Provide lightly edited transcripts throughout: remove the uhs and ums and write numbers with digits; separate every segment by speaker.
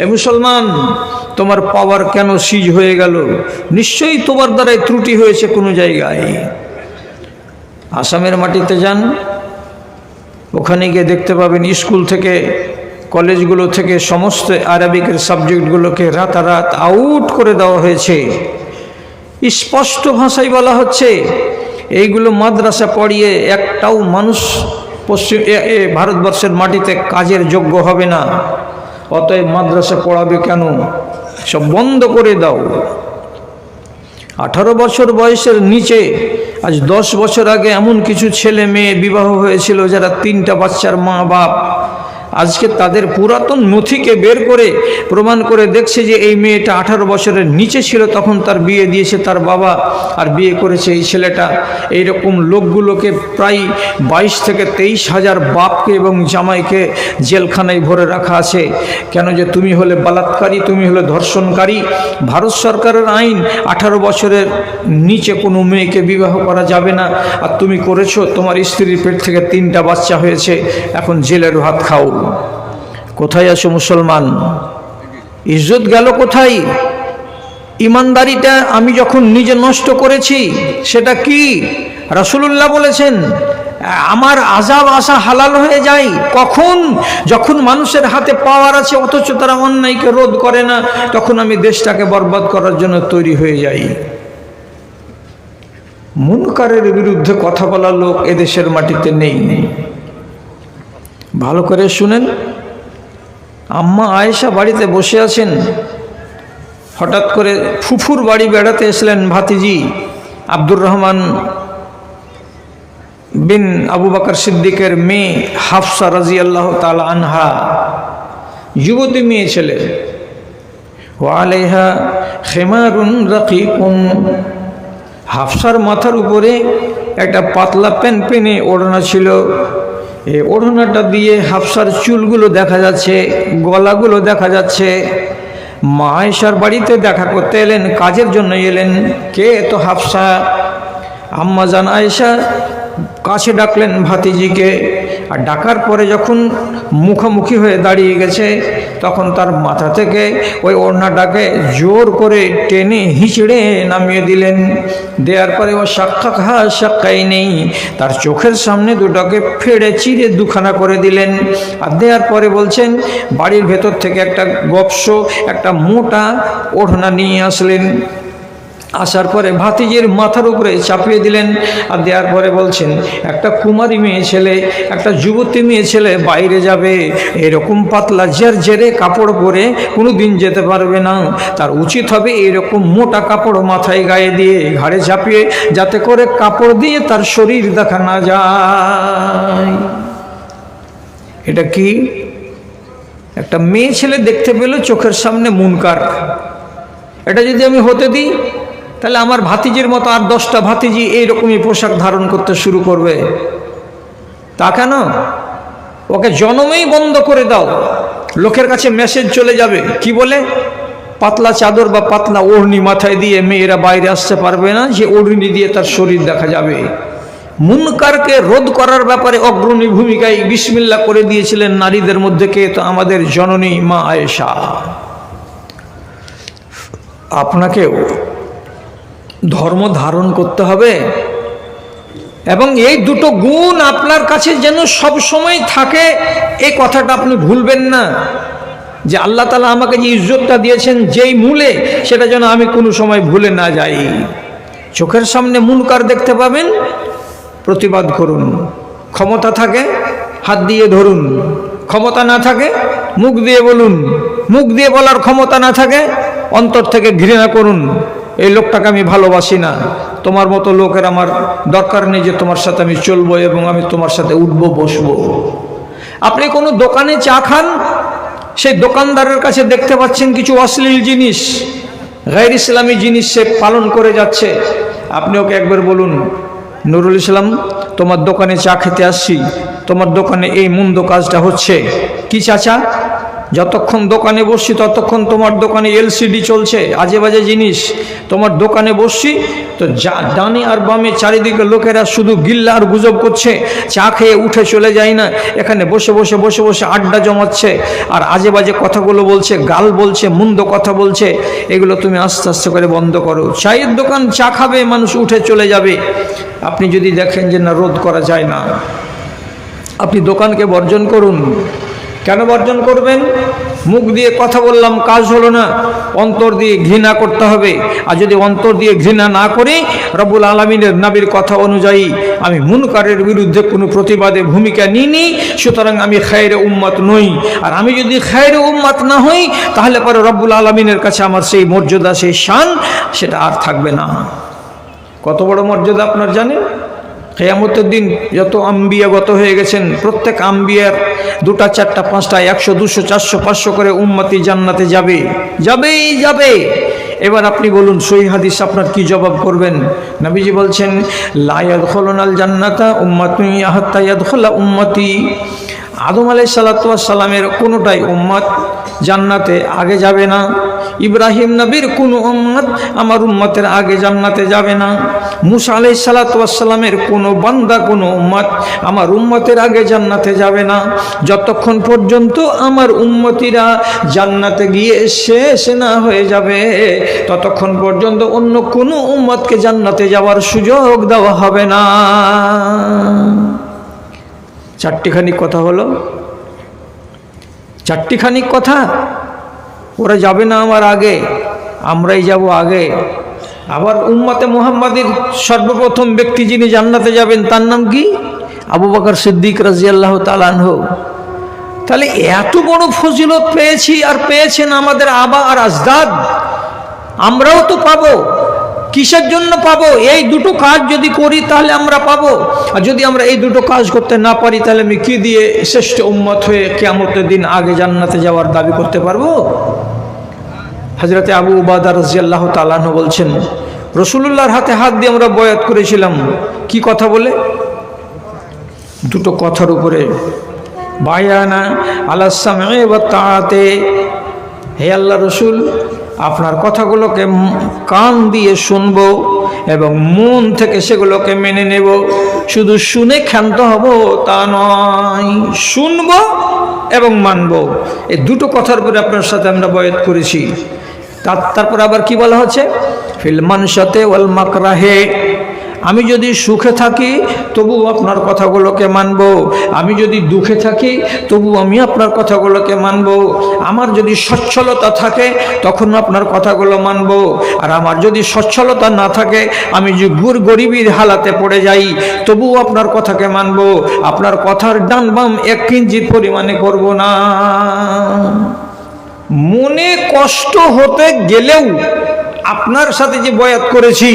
Speaker 1: এ মুসলমান, তোমার পাওয়ার কেন সিজ হয়ে গেল? নিশ্চয়ই তোমার দ্বারাই ত্রুটি হয়েছে কোনো জায়গায়। আসামের মাটিতে যান, ওখানে গিয়ে দেখতে পাবেন স্কুল থেকে, কলেজগুলো থেকে সমস্ত আরবিকের সাবজেক্টগুলোকে রাতারাত আউট করে দেওয়া হয়েছে। স্পষ্ট ভাষায় বলা হচ্ছে এইগুলো মাদ্রাসা পড়িয়ে একটাও মানুষ ভারতবর্ষের মাটিতে কাজের যোগ্য হবে না। অতএব মাদ্রাসা পড়াবে কেন? সব বন্ধ করে দাও। 18 বছর বয়সের নিচে, আজ 10 বছর আগে এমন কিছু ছেলে মেয়ে বিবাহ হয়েছিল যারা 3টা বাচ্চার মা বাপ। আজকে তাদের পুরাতন নথিকে বের করে প্রমাণ করে দেখছে যে এই মেয়েটা 18 বছরের নিচে ছিল, তখন তার বিয়ে দিয়েছে তার বাবা, আর বিয়ে করেছে এই ছেলেটা। এইরকম লোকগুলোকে প্রায় 22 থেকে 23 হাজার বাপকে এবং জামাইকে জেলখানায় ভরে রাখা আছে। কেন? যে তুমি হলে বলাৎকারী, তুমি হলে ধর্ষণকারী। ভারত সরকারের আইন 18 বছরের নিচে কোনো মেয়েকে বিবাহ করা যাবে না, আর তুমি করেছো। তোমার স্ত্রীর পেট থেকে 3টা বাচ্চা হয়েছে, এখন জেলের ভাত খাও। কোথায় আছো মুসলমান? ইজ্জত গেল কোথায়? ইমানদারিটা আমি যখন নিজে নষ্ট করেছি, সেটা কি? রাসূলুল্লাহ বলেছেন আমার আযাব আসা হালাল হয়ে যায় কখন? যখন মানুষের হাতে পাওয়ার আছে অথচ তারা অন্যায়কে রোধ করে না, তখন আমি দেশটাকে বরবাদ করার জন্য তৈরি হয়ে যাই। মুনকারের বিরুদ্ধে কথা বলার লোক এদেশের মাটিতে নেই। ভালো করে শুনেন। আম্মা আয়েশা বাড়িতে বসে আছেন, হঠাৎ করে ফুফুর বাড়ি বেড়াতে এসলেন ভাতিজি আব্দুর রহমান বিন আবু বকর সিদ্দিকের মেয়ে হাফসা রাদিয়াল্লাহু তাআলা আনহা, যুবতী মেয়ে ছেলে। ওয়া আলাইহা খিমারুন রাকিকুন, হাফসার মাথার উপরে একটা পাতলা পেনে ওড়না ছিল। এই ওড়নাটা দিয়ে হাফসার চুলগুলো দেখা যাচ্ছে, গলাগুলো দেখা যাচ্ছে। মা আয়েশার বাড়িতে দেখা করতে এলেন, কাজের জন্য এলেন। কে? তো হাফসা। আম্মা জান আয়েশা কাছে ডাকলেন ভাতিজিকে, আর ডাকার পরে যখন মুখোমুখি হয়ে দাঁড়িয়ে গেছে, তখন তার মাথা থেকে ওই ওড়নাটাকে জোর করে টেনে হিঁচড়ে নামিয়ে দিলেন। দেওয়ার পরে ও সাক্কাই নেই, তার চোখের সামনে দুটোকে ফেড়ে চিড়ে দুখানা করে দিলেন। আর দেওয়ার পরে বলছেন বাড়ির ভেতর থেকে একটা গপস, একটা মোটা ওড়না নিয়ে আসলেন। আসার পরে ভাতিজির মাথার উপরে চাপিয়ে দিলেন। আর দেওয়ার পরে বলছেন একটা কুমারী মেয়ে ছেলে, একটা যুবতী মেয়ে ছেলে বাইরে যাবে, এরকম পাতলা জেরে কাপড় পরে কোনো দিন যেতে পারবে না। তার উচিত হবে এরকম মোটা কাপড় মাথায় গায়ে দিয়ে ঘাড়ে চাপিয়ে, যাতে করে কাপড় দিয়ে তার শরীর দেখা না যায়। এটা কি? একটা মেয়ে ছেলে দেখতে পেল চোখের সামনে মুনকার। এটা যদি আমি হতে দিই, তাহলে আমার ভাতিজির মতো আর 10টা ভাতিজি এইরকমই পোশাক ধারণ করতে শুরু করবে। তা কেন? ওকে জন্মেই বন্ধ করে দাও। লোকের কাছে মেসেজ চলে যাবে, কি বলে? পাতলা চাদর বা পাতলা ওড়নি মাথায় দিয়ে মেয়েরা বাইরে আসতে পারবে না, যে ওড়নি দিয়ে তার শরীর দেখা যাবে। মুনকারকে রোধ করার ব্যাপারে অগ্রণী ভূমিকায় বিসমিল্লাহ করে দিয়েছিলেন নারীদের মধ্যে কে? তো আমাদের জননী মা আয়েশা। আপনাকেও ধর্ম ধারণ করতে হবে, এবং এই দুটো গুণ আপনার কাছে যেন সব সময় থাকে, এই কথাটা আপনি ভুলবেন না। যে আল্লাহ তাআলা আমাকে যে ইজ্জতটা দিয়েছেন যেই মূলে, সেটা যেন আমি কোনো সময় ভুলে না যাই। চোখের সামনে মুনকার দেখতে পাবেন, প্রতিবাদ করুন। ক্ষমতা থাকে হাত দিয়ে ধরুন, ক্ষমতা না থাকে মুখ দিয়ে বলুন, মুখ দিয়ে বলার ক্ষমতা না থাকে অন্তর থেকে ঘৃণা করুন। এই লোকটাকে আমি ভালোবাসি না, তোমার মতো লোকের আমার দরকার নেই যে তোমার সাথে আমি চলবো এবং আমি তোমার সাথে উঠবো বসবো। আপনি কোনো দোকানে চা খান, সেই দোকানদারের কাছে দেখতে পাচ্ছেন কিছু অশ্লীল জিনিস, গায়র ইসলামী জিনিস সে পালন করে যাচ্ছে। আপনি ওকে একবার বলুন, নুরুল ইসলাম, তোমার দোকানে চা খেতে আসছি, তোমার দোকানে এই মন্দ কাজটা হচ্ছে। কি চাচা? যতক্ষণ দোকানে বসছি ততক্ষণ তোমার দোকানে এলসিডি চলছে, আজে বাজে জিনিস। তোমার দোকানে বসছি তো ডানে আর বামে চারিদিকে লোকেরা শুধু গিল্লা আর গুজব করছে, চা খেয়ে উঠে চলে যায় না, এখানে বসে বসে বসে বসে আড্ডা জমাচ্ছে আর আজে বাজে কথাগুলো বলছে, গাল বলছে, মন্দ কথা বলছে। এগুলো তুমি আস্তে আস্তে করে বন্ধ করো। চায়ের দোকান, চা খাবে, মানুষ উঠে চলে যাবে। আপনি যদি দেখেন যে না, রোধ করা যায় না, আপনি দোকানকে বর্জন করুন। কেন বর্জন করবেন? মুখ দিয়ে কথা বললাম, কাজ হলো না, অন্তর দিয়ে ঘৃণা করতে হবে। আর যদি অন্তর দিয়ে ঘৃণা না করি, রব্বুল আলামিনের নবীর কথা অনুযায়ী আমি মুনকারের বিরুদ্ধে কোনো প্রতিবাদে ভূমিকা নিইনি, সুতরাং আমি খায়রে উম্মত নই। আর আমি যদি খায়রে উম্মত না হই, তাহলে পরে রব্বুল আলামিনের কাছে আমার সেই মর্যাদা, সেই শান, সেটা আর থাকবে না। কত বড় মর্যাদা আপনার জানেন? কিয়ামতের দিন যত আম্বিয়া গত হয়ে গেছেন, প্রত্যেক আম্বিয়ার 2টা 4টা 5টা 100 200 400 500 করে উম্মতি জান্নাতে যাবে, যাবেই যাবে। এবার আপনি বলুন, সহিহ হাদিস আপনার কি জবাব করবেন? নবীজি বলছেন, লা ইয়াদখুলুনাল জান্নাতা উম্মাতুন হাত্তা ইয়াদখুলা উম্মতি। আদম আলাইহিস সালাতু ওয়াস সালামের কোনোটাই উম্মত জান্নাতে আগে যাবে না। ইব্রাহিম নবীর কোনো উম্মত আমার উম্মতের আগে জান্নাতে যাবে না। মুসা আলাইহিস সালাতু ওয়াস সালামের কোনো বান্দা, কোনো উম্মত আমার উম্মতের আগে জান্নাতে যাবে না, যতক্ষণ পর্যন্ত আমার উম্মতিরা জান্নাতে গিয়ে শেষ না হয়ে যাবে, ততক্ষণ পর্যন্ত অন্য কোনো উম্মতকে জান্নাতে যাওয়ার সুযোগ দেওয়া হবে না। চারটিখানি কথা হলো, চারটিখানি কথা। ওরা যাবে না আমার আগে, আমরাই যাব আগে। আবার উম্মতে মুহাম্মাদের সর্বপ্রথম ব্যক্তি যিনি জান্নাতে যাবেন, তার নাম কি? আবু বকর সিদ্দিক রাদিয়াল্লাহু তাআলা আনহু। তাহলে এত বড় ফজিলত পেয়েছি, আর পেয়েছেন আমাদের আবা আর আজদাদ, আমরাও তো পাবো। কিসের জন্য পাবো? এই দুটো কাজ যদি করি তাহলে আমরা পাবো। আর যদি আমরা এই দুটো কাজ করতে না পারি, তাহলে আমি কি দিয়ে শ্রেষ্ঠ উম্মত হয়ে কিয়ামতের দিন আগে জান্নাতে যাওয়ার দাবি করতে পারবো? হযরতে আবু উবাদা রাদিয়াল্লাহু তাআলা আনহু বলছেন, রাসূলুল্লাহর হাতে হাত দিয়ে আমরা বয়াত করেছিলাম। কি কথা বলে? দুটো কথার উপরে, বায়ানা আলাস সামঈ ওয়া তাআতে। হে আল্লাহ রাসূল, আপনার কথাগুলোকে কান দিয়ে শুনব এবং মন থেকে সেগুলোকে মেনে নেব। শুধু শুনে ক্ষান্ত হব তা নয়, শুনব এবং মানব। এই দুটো কথার উপরে আপনার সাথে আমরা বয়াত করেছি। তারপর আবার কি বলা হচ্ছে? ফিল মানশাতে ওয়াল মাকরাহে। আমি যদি সুখে থাকি তবু আপনার কথাগুলোকে মানব, আমি যদি দুঃখে থাকি তবু আমি আপনার কথাগুলোকে মানব। আমার যদি সচ্ছলতা থাকে তখন আপনার কথাগুলো মানব, আর আমার যদি সচ্ছলতা না থাকে, আমি যে গরিবীর হালাতে পড়ে যাই, তবু আপনার কথাকে মানব। আপনার কথার ডান বাম 1 কিঞ্চিত পরিমাণে করব না। মনে কষ্ট হতে গেলেও আপনার সাথে যে বয়াত করেছি,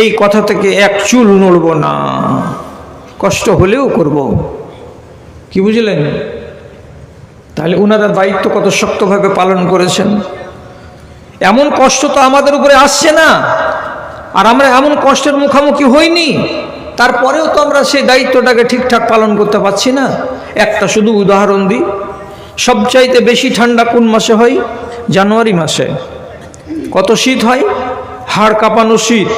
Speaker 1: এই কথা থেকে 1 চুল নড়ব না, কষ্ট হলেও করব। কি বুঝলেন? তাহলে ওনারা দায়িত্ব কত শক্তভাবে পালন করেছেন। এমন কষ্ট তো আমাদের উপরে আসছে না, আর আমরা এমন কষ্টের মুখোমুখি হইনি, তারপরেও তো আমরা সেই দায়িত্বটাকে ঠিকঠাক পালন করতে পারছি না। একটা শুধু উদাহরণ দিই, সবচাইতে বেশি ঠান্ডা কোন মাসে হয়? জানুয়ারি মাসে। কত শীত হয়? হাড় কাঁপানো শীত।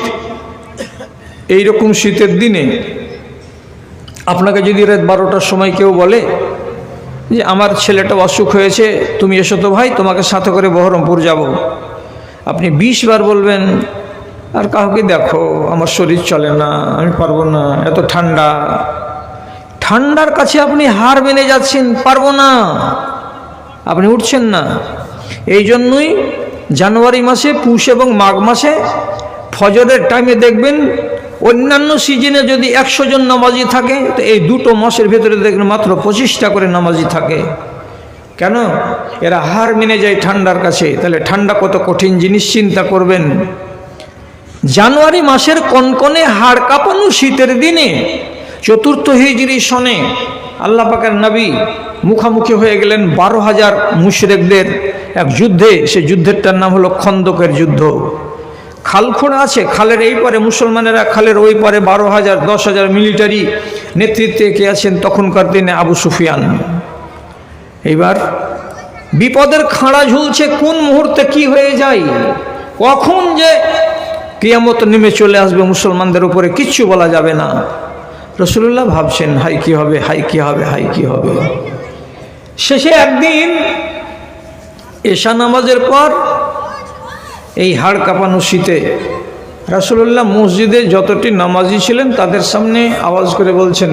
Speaker 1: এইরকম শীতের দিনে আপনাকে যদি রাত 12টার সময় কেউ বলে যে আমার ছেলেটা অসুখ হয়েছে, তুমি এসো তো ভাই, তোমাকে সাথে করে বহরমপুর যাব, আপনি 20 বার বলবেন, আর কাউকে দেখো আমার শরীর চলে না, আমি পারবো না, এত ঠান্ডা। ঠান্ডার কাছে আপনি হার মেনে যাচ্ছেন, পারবো না, আপনি উঠছেন না। এই জন্যই জানুয়ারি মাসে, পুষ এবং মাঘ মাসে ফজরের টাইমে দেখবেন, অন্যান্য সিজনে যদি 100 জন নামাজি থাকে, তো এই দুটো মাসের ভেতরে দেখবেন মাত্র 25টা করে নামাজি থাকে। কেন? এরা হার মেনে যায় ঠান্ডার কাছে। তাহলে ঠান্ডা কত কঠিন জিনিস চিন্তা করবেন। জানুয়ারি মাসের কনকনে হাড় কাঁপানো শীতের দিনে 4th হিজরি সনে আল্লাহ পাকের নবী মুখোমুখি হয়ে গেলেন 12,000 মুশরিকদের এক যুদ্ধে। সে যুদ্ধেরটার নাম হলো খন্দকের যুদ্ধ। খালখোড়া আছে, খালের এই পারে মুসলমানেরা, খালের ওই পারে 12,000 10,000 মিলিটারি নেতৃত্বে কে আছেন তখনকার দিনে? আবু সুফিয়ান। এইবার বিপদের খাড়া ঝুলছে, কোন মুহূর্তে কি হয়ে যায়, কখন যে কিয়ামত নেমে চলে আসবে মুসলমানদের উপরে কিচ্ছু বলা যাবে না। রাসূলুল্লাহ ভাবছেন হাই কি হবে, হাই কি হবে, হাই কি হবে। শেষে একদিন এশা নামাজের পর এই হাড় কাঁপানো শীতে রাসূলুল্লাহ মসজিদে যতটি নামাজি ছিলেন তাদের সামনে আওয়াজ করে বলছেন,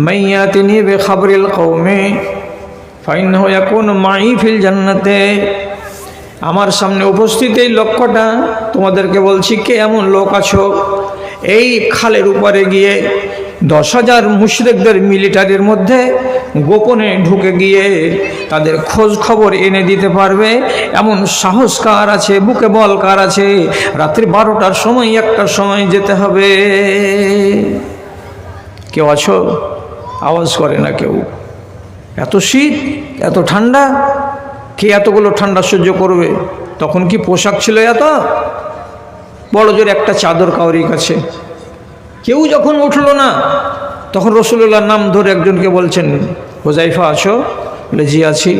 Speaker 1: মাইয়াতিনি বিখাবরিল কওমে ফাইন্নাহু ইয়াকুনু মাই ফিল জান্নাতে। আমার সামনে উপস্থিত এই লক্ষ্যটা তোমাদেরকে বলছি, কে এমন লোক আছো এই খালের উপরে গিয়ে 10,000 মুশরিকদের মিলিটারির মধ্যে গোপনে ঢুকে গিয়ে তাদের খোঁজ খবর এনে দিতে পারবে, এমন সাহস কার আছে, বুকে বল কার আছে? রাত্রি 12টার সময় 1টার সময় যেতে হবে। কেউ আছো? আওয়াজ করে না কেউ। এত শীত, এত ঠান্ডা, কে এতগুলো ঠান্ডা সহ্য করবে? তখন কি পোশাক ছিল এত? বড় জোর একটা চাদর কাউরির কাছে। কেউ যখন উঠলো না তখন রাসূলুল্লাহর নাম ধরে একজনকে বলছেন, হুযায়ফা আছো? বলে জি আছি।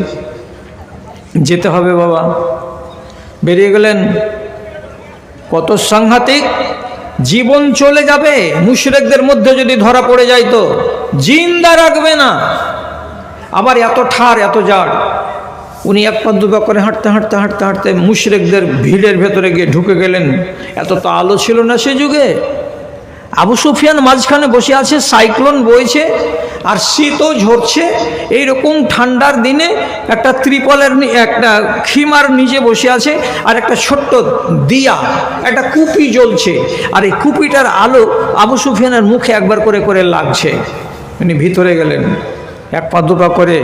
Speaker 1: যেতে হবে বাবা। বেরিয়ে গেলেন। কত সাংঘাতিক, জীবন চলে যাবে মুশরিকদের মধ্যে যদি ধরা পড়ে যায় তো জিন্দা রাখবে না। আবার এত ঠার, এত জাড়। উনি এক পা দুপা করে হাঁটতে হাঁটতে হাঁটতে হাঁটতে মুশরিকদের ভিড়ের ভেতরে গিয়ে ঢুকে গেলেন। এত তো আলো ছিল না সে যুগে। আবু সুফিয়ান মাঝখানে বসে আছে, সাইক্লোন বইছে আর শীতও ঝরছে। এইরকম ঠান্ডার দিনে একটা ত্রিপলের একটা খিমার নিচে বসে আছে আর একটা ছোট্ট দিয়া, একটা কুপি জ্বলছে, আর এই কুপিটার আলো আবু সুফিয়ানের মুখে একবার করে করে লাগছে। উনি ভিতরে গেলেন, এক পা দুপা করে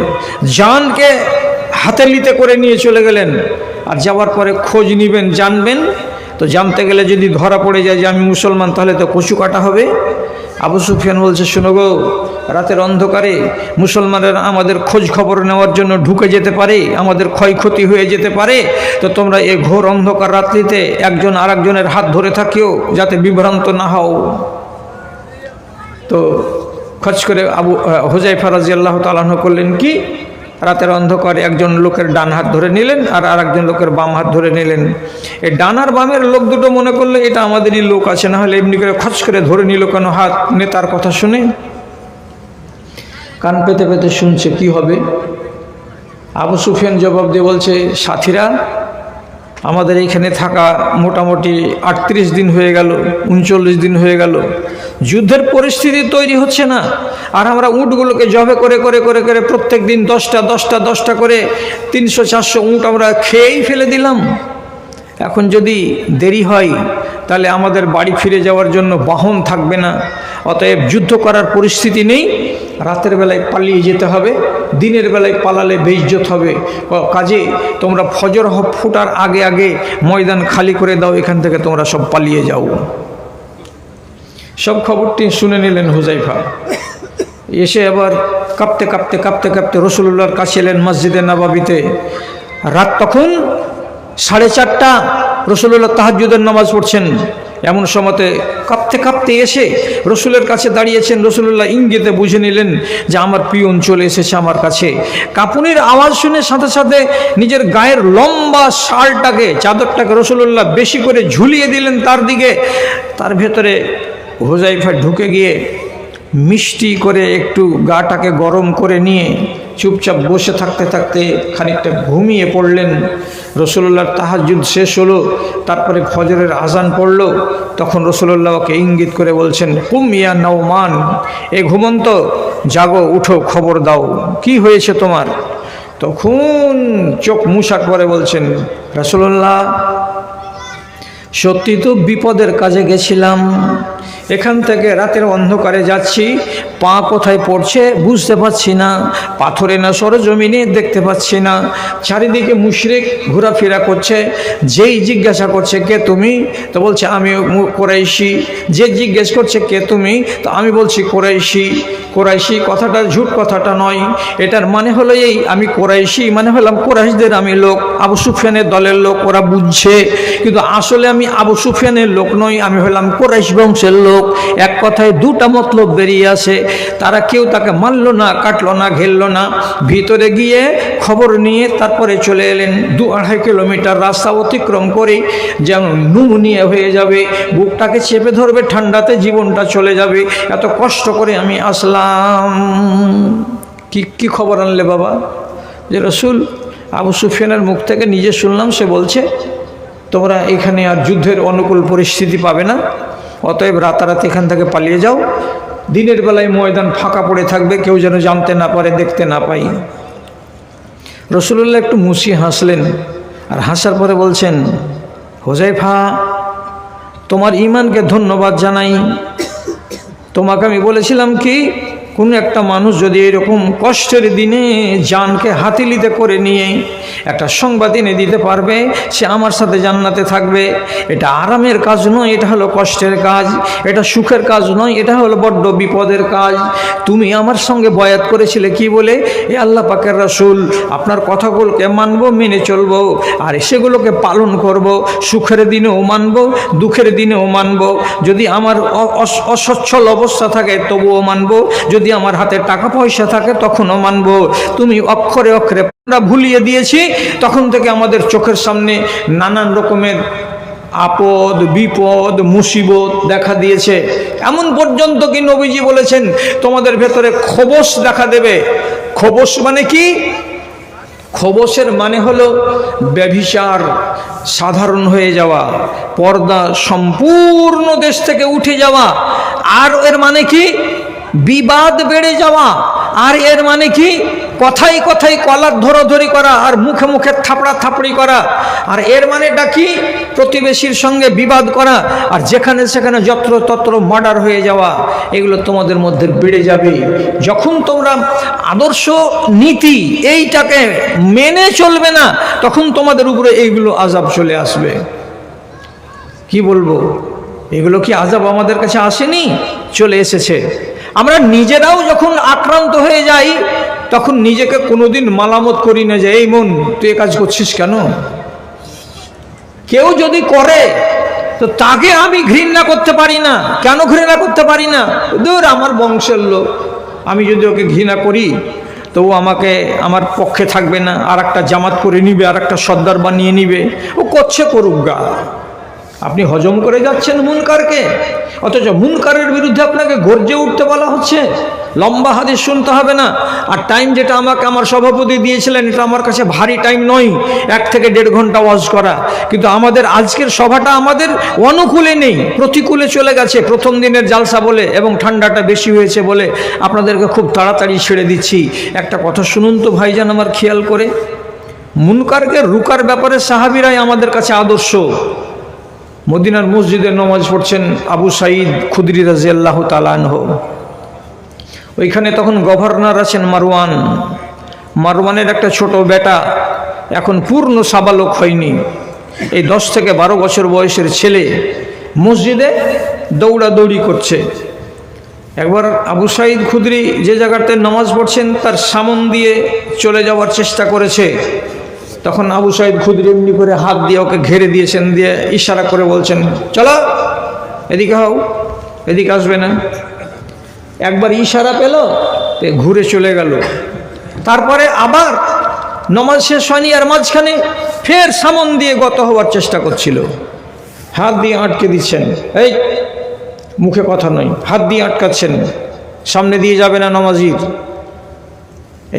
Speaker 1: জানকে হাতে নিতে করে নিয়ে চলে গেলেন। আর যাওয়ার পরে খোঁজ নিবেন, জানবেন তো জানতে গেলে যদি ধরা পড়ে যায় যে আমি মুসলমান, তাহলে তো কচু কাটা হবে। আবু সুফিয়ান বলছে, শোনো গো, রাতের অন্ধকারে মুসলমানেরা আমাদের খোঁজ খবর নেওয়ার জন্য ঢুকে যেতে পারে, আমাদের ক্ষয়ক্ষতি হয়ে যেতে পারে। তো তোমরা এই ঘোর অন্ধকার রাত্রিতে একজন আর একজনের হাত ধরে থাকিও, যাতে বিভ্রান্ত না হও। তো খোঁজ করে হুযায়ফা রাদিয়াল্লাহু তাআলা আনহু করলেন কি, রাতের অন্ধকারে একজন লোকের ডান হাত ধরে নিলেন আর আরেকজন লোকের বাম হাত ধরে নিলেন। এই ডান আর বামের লোক দুটো মনে করলে এটা আমাদেরই লোক আছে, না হলে এমনি করে খচ করে ধরে নিল কেন হাত? নেতার কথা শুনে কান পেতে পেতে শুনছে কি হবে। আবু সুফিয়ান জবাব দিয়ে বলছে, সাথীরা, আমাদের এইখানে থাকা মোটামুটি 38 দিন হয়ে গেল, 39 দিন হয়ে গেল, যুদ্ধের পরিস্থিতি তৈরি হচ্ছে না। আর আমরা উটগুলোকে জবে করে করে করে করে প্রত্যেক দিন 10টা করে 300-400 উট আমরা খেয়েই ফেলে দিলাম। এখন যদি দেরি হয় তাহলে আমাদের বাড়ি ফিরে যাওয়ার জন্য বাহন থাকবে না। অতএব যুদ্ধ করার পরিস্থিতি নেই, রাতের বেলায় পালিয়ে যেতে হবে, দিনের বেলায় পালালে বেইজ্জত হবে। কাজে তোমরা ফজর ফুটার আগে আগে ময়দান খালি করে দাও, এখান থেকে তোমরা সব পালিয়ে যাও। সব খবরটি শুনে নিলেন হুযায়ফা। এসে আবার কাঁপতে কাঁপতে কাঁপতে কাঁপতে রাসূলুল্লাহর কাছে এলেন মসজিদে নববীতে। রাত তখন 4:30, রাসূলুল্লাহ তাহাজ্জুদের নামাজ পড়ছেন। এমন সময়তে কাঁপতে কাঁপতে এসে রসুলের কাছে দাঁড়িয়েছেন। রসুল্লাহ ইঙ্গিতে বুঝে নিলেন যে আমার পিয়ন চলে এসেছে আমার কাছে। কাঁপুনির আওয়াজ শুনে সাথে সাথে নিজের গায়ের লম্বা শালটাকে, চাদরটাকে রসুল্লাহ বেশি করে ঝুলিয়ে দিলেন তার দিকে। তার ভেতরে হুযায়ফা ঢুকে গিয়ে মিষ্টি করে একটু গাটাকে গরম করে নিয়ে চুপচাপ বসে থাকতে থাকতে খানিকটা ঘুমিয়ে পড়লেন। রসুল্লাহর তাহাজ্জুদ শেষ হলো, তারপরে ফজরের আজান পড়ল। তখন রসুল্লাহকে ইঙ্গিত করে বলছেন, কুম ইয়া নওমান, এ ঘুমন্ত, জাগো, উঠো, খবর দাও, কি হয়েছে তোমার? তখন চোখ মুছার পরে বলছেন, রাসূলুল্লাহ, সত্যি তো বিপদের কাজে গেছিলাম, এখান থেকে রাতের অন্ধকারে যাচ্ছি, পা কোথায় পড়ছে বুঝতে পারছি না, পাথরে না সরজমিনে দেখতে পাচ্ছি না, চারিদিকে মুশরিক ঘোরাফেরা করছে। যেই জিজ্ঞাসা করছে কে তুমি, তো বলছে আমি কুরাইশি। যে জিজ্ঞেস করছে কে তুমি, তো আমি বলছি কুরাইশি। কুরাইশি কথাটা ঝুট কথাটা নয়, এটার মানে হলো এই, আমি কুরাইশি মানে হলাম কুরাইশদের আমি লোক, আবু সুফিয়ানের দলের লোক, ওরা বুঝছে। কিন্তু আসলে আমি আবু সুফিয়ানের লোক নই, আমি হলাম কুরাইশ বংশের লোক। লোক, এক কথায় দুটা মতলব বেরিয়ে আসে। তারা কেউ তাকে মারল না, কাটলো না, ঘেরল না, ভিতরে গিয়ে খবর নিয়ে তারপরে চলে এলেন। 2-2.5 কিলোমিটার রাস্তা অতিক্রম করে যেমন নুমুনিয়া হয়ে যাবে, বুকটাকে চেপে ধরবে, ঠান্ডাতে জীবনটা চলে যাবে, এত কষ্ট করে আমি আসলাম। কি খবর আনলে বাবা? যে রসুল, আবু সুফিয়ানের মুখ থেকে নিজে শুনলাম, সে বলছে তোমরা এখানে আর যুদ্ধের অনুকূল পরিস্থিতি পাবে না, অতএব রাতারাতি এখান থেকে পালিয়ে যাও, দিনের বেলায় ময়দান ফাঁকা পড়ে থাকবে, কেউ যেন জানতে না পারে, দেখতে না পাই। রসুলুল্লাহ একটু মুছিয়ে হাসলেন, আর হাসার পরে বলছেন, হোজাইফা, তোমার ঈমানকে ধন্যবাদ জানাই। তোমাকে আমি বলেছিলাম কি, কোনো একটা মানুষ যদি এরকম কষ্টের দিনে জানকে হাতিলিতে করে নিয়ে একটা সংবাদ এনে দিতে পারবে, সে আমার সাথে জান্নাতে থাকবে। এটা আরামের কাজ নয়, এটা হলো কষ্টের কাজ, এটা সুখের কাজ নয়, এটা হলো বড্ড বিপদের কাজ। তুমি আমার সঙ্গে বয়াত করেছিলে কি বলে? এ আল্লাহ পাকের রাসূল, আপনার কথাগুলোকে মানবো, মেনে চলবো, আর সেগুলোকে পালন করব, সুখের দিনেও মানব, দুঃখের দিনেও মানব। যদি আমার অসচ্ছল অবস্থা থাকে তবুও মানব, যদি আমার হাতে টাকা পয়সা থাকে তখনও মানব। তুমি অক্ষরে অক্ষরে ভুলিয়ে দিয়েছি, তখন থেকে আমাদের চোখের সামনে নানান রকমের আপদ বিপদ মুসিবত দেখা দিয়েছে, এমন পর্যন্ত কি নবীজি বলেছেন তোমাদের ভেতরে খবস দেখা দেবে। খবস মানে কি? খবসের মানে হলো ব্যভিচার সাধারণ হয়ে যাওয়া, পর্দা সম্পূর্ণ দেশ থেকে উঠে যাওয়া। আর এর মানে কি? বিবাদ বেড়ে যাওয়া। আর এর মানে কি? কথাই কথাই কলার ধরাধরি করা, আর মুখে মুখে থাপড়া থাপড়ি করা। আর এর মানেটা কি? প্রতিবেশীর সঙ্গে বিবাদ করা, আর যেখানে সেখানে যত্র তত্র মার্ডার হয়ে যাওয়া। এগুলো তোমাদের মধ্যে বেড়ে যাবে। যখন তোমরা আদর্শ নীতি এইটাকে মেনে চলবে না, তখন তোমাদের উপরে এইগুলো আযাব চলে আসবে। কি বলবো, এগুলো কি আযাব আমাদের কাছে আসেনি? চলে এসেছে। আমরা নিজেরাও যখন আক্রান্ত হয়ে যাই, তখন নিজেকে কোনোদিন মালামত করি না যে এই মন তুই এ কাজ করছিস কেন। কেউ যদি করে তো তাকে আমি ঘৃণা করতে পারি না। কেন ঘৃণা করতে পারি না? দূর, আমার বংশের লোক, আমি যদি ওকে ঘৃণা করি তো ও আমাকে আমার পক্ষে থাকবে না, আর একটা জামাত করে নিবে, আর একটা সর্দার বানিয়ে নিবে। ও করছে করুক গা। আপনি হজম করে যাচ্ছেন মুনকারকে, অথচ মুনকারের বিরুদ্ধে আপনাকে গর্জে উঠতে বলা হচ্ছে। লম্বা হাদিস শুনতে হবে না। আর টাইম যেটা আমাকে আমার সভাপতি দিয়েছিলেন, এটা আমার কাছে ভারী টাইম নয়, 1 থেকে 1.5 ঘন্টা ওয়াজ করা। কিন্তু আমাদের আজকের সভাটা আমাদের অনুকূলে নেই, প্রতিকূলে চলে গেছে প্রথম দিনের জালসা বলে, এবং ঠান্ডাটা বেশি হয়েছে বলে আপনাদেরকে খুব তাড়াতাড়ি ছেড়ে দিচ্ছি। একটা কথা শুনুন তো ভাইজান আমার খেয়াল করে, মুনকারকে রুকার ব্যাপারে সাহাবীরাই আমাদের কাছে আদর্শ। মদিনার মসজিদে নামাজ পড়ছেন আবু সাঈদ খুদরি রাদিয়াল্লাহু তাআলা আনহু। ওইখানে তখন গভর্নর আছেন মারওয়ান। মারওয়ানের একটা ছোট বেটা, এখন পূর্ণ সাবালক হয়নি, এই 10 থেকে 12 বছর বয়সের ছেলে মসজিদে দৌড়াদৌড়ি করছে। একবার আবু সাঈদ খুদরি যে জায়গাতে নামাজ পড়ছেন তার সামন দিয়ে চলে যাওয়ার চেষ্টা করেছে। তখন আবু সাঈদ খুদরি এমনি করে হাত দিয়ে ওকে ঘেরে দিয়েছেন, দিয়ে ইশারা করে বলছেন চলো এদিকে হও, এদিকে আসবে না। একবার ইশারা পেল, ঘুরে চলে গেল। তারপরে আবার নামাজ শেষ হয়নি, আর মাঝখানে ফের সামন দিয়ে গত হওয়ার চেষ্টা করছিল, হাত দিয়ে আটকে দিচ্ছেন, এই মুখে কথা নয়, হাত দিয়ে আটকাচ্ছেন, সামনে দিয়ে যাবে না নামাজির।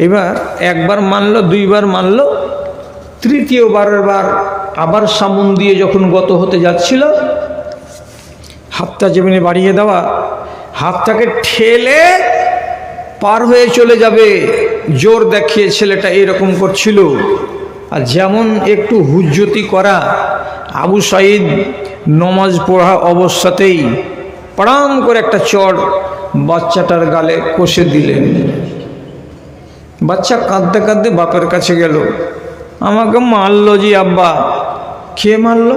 Speaker 1: এইবার একবার মানলো, 2বার মানলো, 3য় বার আবার সামন দিয়ে যখন গত হতে যাচ্ছিল, হাতটা যেমনি বাড়িয়ে দেওয়া, হাতটাকে ঠেলে পার হয়ে চলে যাবে, জোর দেখিয়ে ছেলেটা এরকম করছিল। আর যেমন একটু হুজ্জতি করা, আবু সাঈদ নমাজ পড়া অবস্থাতেই পড়াম করে একটা চড় বাচ্চাটার গালে কষে দিলেন। বাচ্চা কাঁদতে কাঁদতে বাপের কাছে গেল, আমাকে মারলো জি আব্বা। কে মারলো?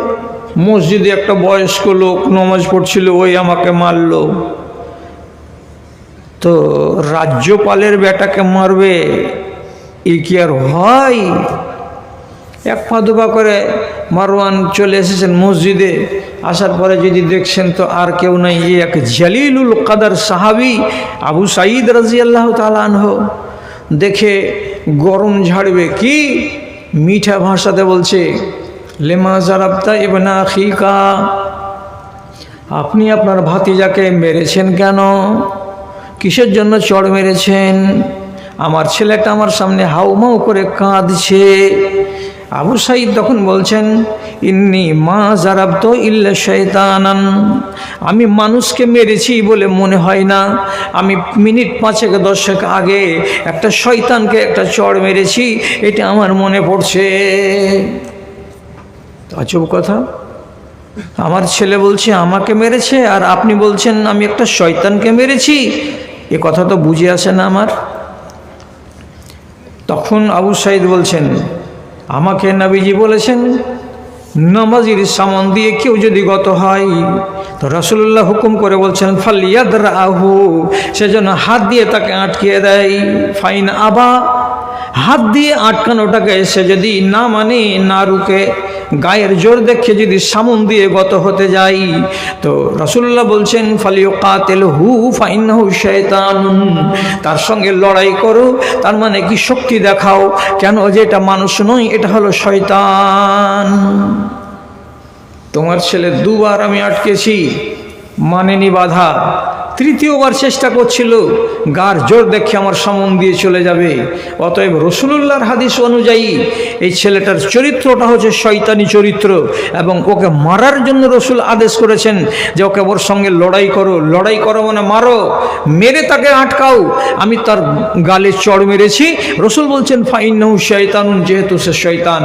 Speaker 1: মসজিদে একটা বয়স্ক লোক নমাজ পড়ছিল, ওই আমাকে মারলো। তো রাজ্যপালের বেটাকে মারবে, এ কি আর হয়? এক পা দুপা করে মারওয়ান চলে এসেছেন মসজিদে, আসার পরে যদি দেখছেন তো আর কেউ নাই, এক জালিলুল কাদার সাহাবী আবু সাঈদ রাদিয়াল্লাহু তাআলা আনহু। দেখে গরম ঝাড়বে কি মিঠা ভাষাতে বলছে, লেমা জারাবতা ইবনা আখিকা, আপনি আপনার ভাতিজাকে মেরেছেন কেন? কিসের জন্য চড় মেরেছেন? আমার ছেলেটা আমার সামনে হাউমাউ করে কাঁদছে। আবু সাঈদ তখন বলছেন, ইন্নি মা জারাবতু ইল্লা শাইতানান, আমি মানুষকে মেরেছি বলে মনে হয় না, আমি মিনিট 5-10 আগে একটা শয়তানকে একটা চড় মেরেছি, এটা আমার মনে পড়ছে। আজব কথা, আমার ছেলে বলছে আমাকে মেরেছে আর আপনি বলছেন আমি একটা শয়তানকে মেরেছি, এ কথা তো বুঝে আসে না আমার। তখন আবু সাঈদ বলছেন, আমাকে নবীজি বলেছেন নামাজের সামান দিয়ে কেউ যদি গত হয় তো রাসূলুল্লাহ হুকুম করে বলছেন ফালিয়াদরাহু, সেজন্য হাত দিয়ে তাকে আটকিয়ে দেয়। ফাইন আবা, হাত দিয়ে আটকানোটাকে সে যদি না মানে, না রুকে, গায়ের জোর দেখে যদি সামন দিয়ে গত হতে যাই তো রাসূলুল্লাহ বলছেন ফালিয়ুকাতিলহু ফাইন্নাহু শাইতানুন, তার সঙ্গে লড়াই করো, তার মানে কি শক্তি দেখাও, কেন যে এটা মানুষ নয়, এটা হলো শয়তান। তোমার ছেলে 2 বার আমি আটকেছি, মানেনি বাধা, 3য়-বার চেষ্টা করছিল, গার জোর দেখে আমার সামন দিয়ে চলে যাবে। অতএব রাসূলুল্লাহর হাদিস অনুযায়ী এই ছেলেটার চরিত্রটা হচ্ছে শয়তানি চরিত্র, এবং ওকে মারার জন্য রাসূল আদেশ করেছেন যে ওকে ওর সঙ্গে লড়াই করো। লড়াই করো মানে মারো, মেরে তাকে আটকাও। আমি তার গালে চড় মেরেছি, রাসূল বলছেন ফাইন্নাহু শাইতানুন, যেহেতু সে শয়তান।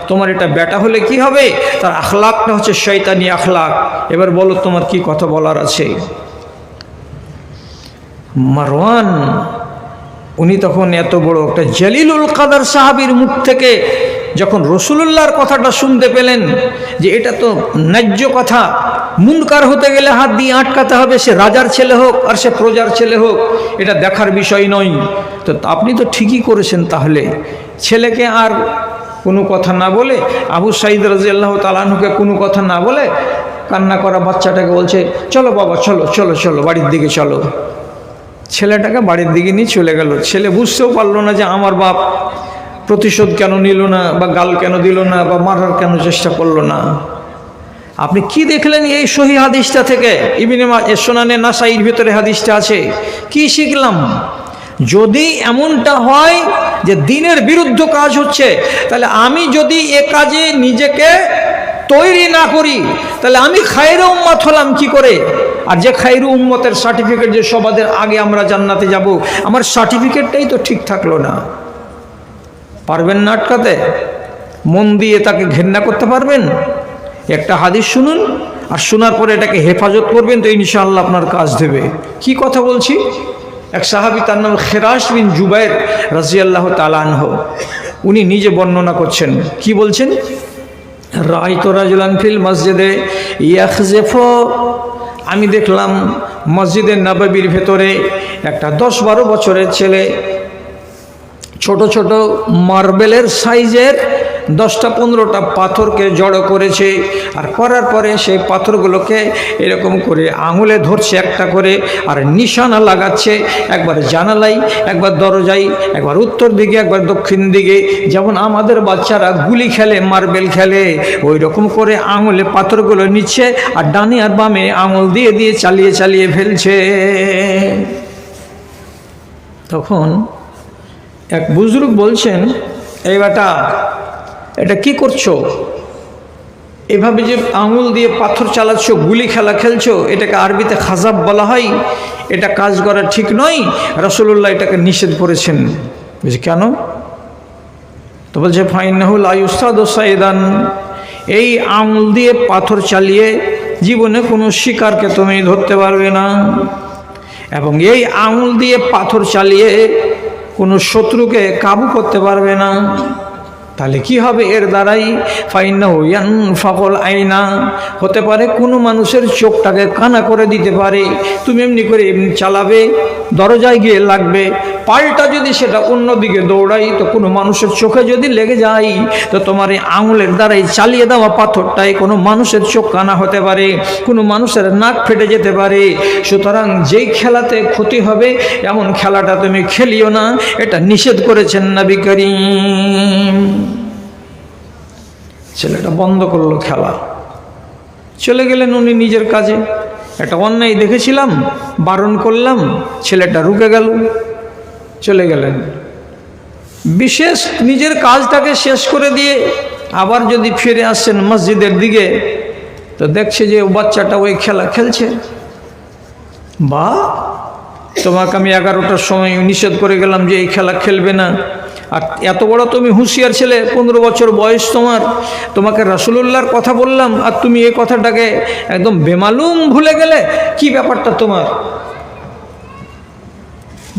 Speaker 1: তোমার এটা বেটা হলে কি হবে, তার আখলাকটা হচ্ছে শয়তানি আখলাক। এবার বলো তোমার কি কথা বলার আছে। মারওয়ান উনি তখন এত বড় একটা জালিলুল কাদার সাহাবীর মুখ থেকে যখন রাসূলুল্লাহর কথাটা শুনতে পেলেন যে এটা তো ন্যায্য কথা, মুনকার হতে গেলে হাত দিয়ে আটকাতে হবে, সে রাজার ছেলে হোক আর সে প্রজার ছেলে হোক, এটা দেখার বিষয় নয়। তো আপনি তো ঠিকই করেছেন। তাহলে ছেলেকে আর কোনো কথা না বলে, আবু সাঈদ রাদিয়াল্লাহু তাআলা আনহুকে কোনো কথা না বলে, কান্না করা বাচ্চাটাকে বলছে চলো বাবা, চলো চলো চলো বাড়ির দিকে চলো। ছেলেটাকে বাড়ির দিকে নিয়ে চলে গেল। ছেলে বুঝতেও পারলো না যে আমার বাপ প্রতিশোধ কেন নিল না, বা গাল কেন দিল না, বা মারার কেন চেষ্টা করলো না। আপনি কি দেখলেন এই সহিহ হাদিসটা থেকে? ইবনে সুনানে নাসাইর ভিতরে হাদিসটা আছে। কি শিখলাম? যদি এমনটা হয় যে দ্বীনের বিরুদ্ধ কাজ হচ্ছে, তাহলে আমি যদি এ কাজে নিজেকে তৈরি না করি তাহলে আমি খায়রে উম্মত হলাম কি করে? আর যে খায়রে উম্মতের সার্টিফিকেট যে সবাদের আগে আমরা জান্নাতে যাব, আমার সার্টিফিকেটটাই তো ঠিক থাকলো না। পারবেন না আটকাতে? মন দিয়ে তাকে ঘেন্না করতে পারবেন? একটা হাদিস শুনুন, আর শোনার পরে এটাকে হেফাজত করবেন, তো ইনশাআল্লাহ আপনার কাজ দেবে। কি কথা বলছি? এক সাহাবী, তার নাম খেরাশ বিন জুবাইর রাদিয়াল্লাহু তাআলা আনহু, উনি নিজে বর্ণনা করছেন। কি বলছেন? রাআইতু রাজুলান ফিল মসজিদে ইয়াখযিফু, আমি দেখলাম মসজিদের নববীর ভেতরে একটা 10-12 বছরের ছেলে ছোট ছোট মার্বেলের সাইজের 10টা-15টা পাথরকে জড়ো করেছে, আর করার পরে সেই পাথরগুলোকে এরকম করে আঙুলে ধরছে একটা করে, আর নিশানা লাগাচ্ছে, একবার জানালাই, একবার দরজায়, একবার উত্তর দিকে, একবার দক্ষিণ দিকে। যেমন আমাদের বাচ্চারা গুলি খেলে, মার্বেল খেলে, ওই রকম করে আঙুলে পাথরগুলো নিচ্ছে, আর ডানে আর বামে আঙুল দিয়ে দিয়ে চালিয়ে চালিয়ে ফেলছে। তখন এক বুজুর্গ বলছেন, এই বেটা, এটা কি করছো? এভাবে যে আঙুল দিয়ে পাথর চালাচ্ছ, গুলি খেলা খেলছো, এটাকে আরবিতে খাজাব বলা হয়। এটা কাজ করা ঠিক নয়, রাসূলুল্লাহ এটাকে নিষেধ করেছেন। বুঝি কেন? তো বলছে ফাইন্নাহু লা ইউসাদু সাইদান, এই আঙুল দিয়ে পাথর চালিয়ে জীবনে কোনো শিকারকে তুমি ধরতে পারবে না, এবং এই আঙুল দিয়ে পাথর চালিয়ে কোনো শত্রুকে কাবু করতে পারবে না। তাহলে কি হবে এর দ্বারাই? ফাইন্নাহু ইয়ানফাকুল আইনা, হতে পারে কোনো মানুষের চোখটাকে কানা করে দিতে পারে। তুমি এমনি করে এমনি চালাবে, দরজায় গিয়ে লাগবে, পাল্টা যদি সেটা অন্যদিকে দৌড়াই তো কোনো মানুষের চোখে যদি লেগে যায় তো তোমার এই আঙুলের দ্বারাই চালিয়ে দেওয়া পাথরটাই কোনো মানুষের চোখ কানা হতে পারে, কোনো মানুষের নাক ফেটে যেতে পারে। সুতরাং যেই খেলাতে ক্ষতি হবে এমন খেলাটা তুমি খেলিও না, এটা নিষেধ করেছেন নবী করিম। ছেলেটা বন্ধ করলো খেলা, চলে গেলেন উনি নিজের কাজে। একটা অন্যায় দেখেছিলাম, বারণ করলাম, ছেলেটা রুকে গেল, চলে গেলেন। বিশেষ নিজের কাজটাকে শেষ করে দিয়ে আবার যদি ফিরে আসছেন মসজিদের দিকে তো দেখছে যে বাচ্চাটা ওই খেলা খেলছে। বা তোমাকে আমি 11টার সময় নিষেধ করে গেলাম যে এই খেলা খেলবে না, আর এত বড় তুমি হুঁশিয়ার ছেলে, 15 বছর বয়স তোমার, তোমাকে রাসূলুল্লাহর কথা বললাম আর তুমি এই কথাটাকে একদম বেমালুম ভুলে গেলে, কি ব্যাপারটা তোমার?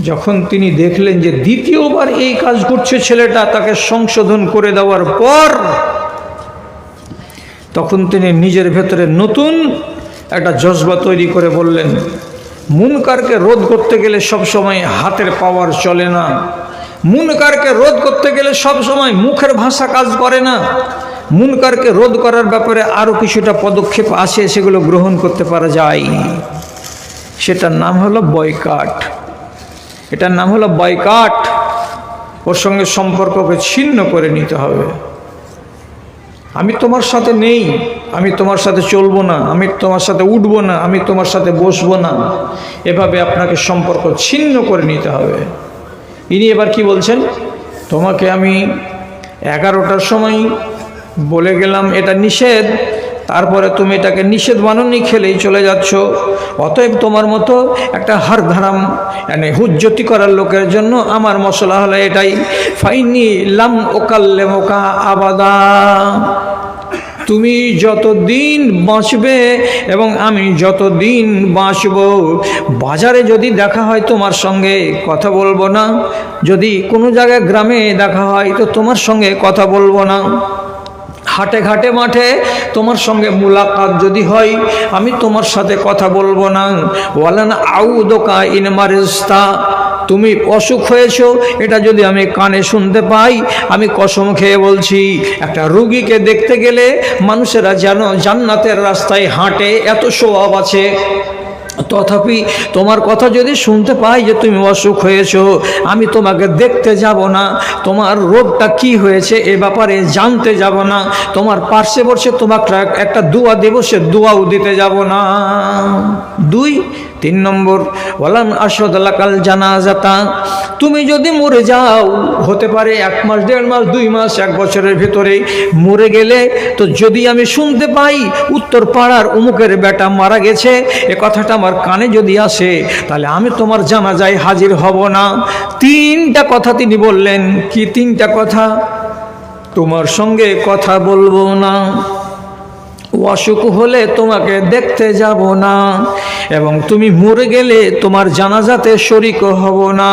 Speaker 1: যখন তিনি দেখলেন যে দ্বিতীয়বার এই কাজ করছে ছেলেটা, তাকে সংশোধন করে দেওয়ার পর তখন তিনি নিজের ভেতরে নতুন একটা জজবা তৈরি করে বললেন, মুনকারকে রোধ করতে গেলে সবসময় হাতের পাওয়ার চলে না, মুনকারকে রোধ করতে গেলে সবসময় মুখের ভাষা কাজ করে না, মুনকারকে রোধ করার ব্যাপারে আরও কিছুটা পদক্ষেপ আছে, সেগুলো গ্রহণ করতে পারা যায়। সেটার নাম হলো বয়কট। এটার নাম হলো বয়কট। ওর সঙ্গে সম্পর্ককে ছিন্ন করে নিতে হবে। আমি তোমার সাথে নেই, আমি তোমার সাথে চলবো না, আমি তোমার সাথে উঠবো না, আমি তোমার সাথে বসবো না, এভাবে আপনাকে সম্পর্ক ছিন্ন করে নিতে হবে। ইনি এবার কি বলছেন, তোমাকে আমি 11টার সময় বলে গেলাম এটা নিষেধ, তারপরে তুমি এটাকে নিষেধ মাননি, খেলেই চলে যাচ্ছ। অতএব তোমার মতো একটা হারধারাম হুজ্জতি করার লোকের জন্য আমার মশলা হলো এটাই, ফাইনি লাম ওকাল্লেমুকা আবাদা, তুমি যতদিন বাঁচবে এবং আমি যতদিন বাঁচব, বাজারে যদি দেখা হয় তোমার সঙ্গে কথা বলবো না, যদি কোনো জায়গায় গ্রামে দেখা হয় তো তোমার সঙ্গে কথা বলবো না, হাটে ঘাটে মাঠে তোমার সঙ্গে মুলাকাত যদি হয় আমি তোমার সাথে কথা বলবো না। ওয়ালান আউদোকা ইন মারিস্তা, তুমি অসুখ হয়েছো এটা যদি আমি কানে শুনতে পাই, আমি কসম খেয়ে বলছি, একটা রুগীকে দেখতে গেলে মানুষেরা যেন জান্নাতের রাস্তায় হাঁটে, এত স্বভাব আছে, তথাপি তোমার কথা যদি শুনতে পাই যে তুমি অসুখ হয়েছো, আমি তোমাকে দেখতে যাব না, তোমার রোগটা কি হয়েছে এ ব্যাপারে জানতে যাব না, তোমার পার্শ্বে বসে তোমাকে একটা দোয়া দেব, সে দোয়াও দিতে যাব না। 3 নম্বর, ওয়ালান আশহাদালাকাল জানাজাতা, তুমি যদি মরে যাও, হতে পারে 1 মাস 1.5 মাস 2 মাস 1 বছরের ভিতরে মরে গেলে, তো যদি আমি শুনতে পাই উত্তর পাড়ার অমুকের বেটা মারা গেছে, এ কথাটা আমার কানে যদি আসে, তাহলে আমি তোমার জানাজায় হাজির হব না। 3টা কথা তিনি বললেন। কি 3টা কথা? তোমার সঙ্গে কথা বলবো না, অসুখ হলে তোমাকে দেখতে যাব না, এবং তুমি মরে গেলে তোমার জানাজাতে শরীক হব না।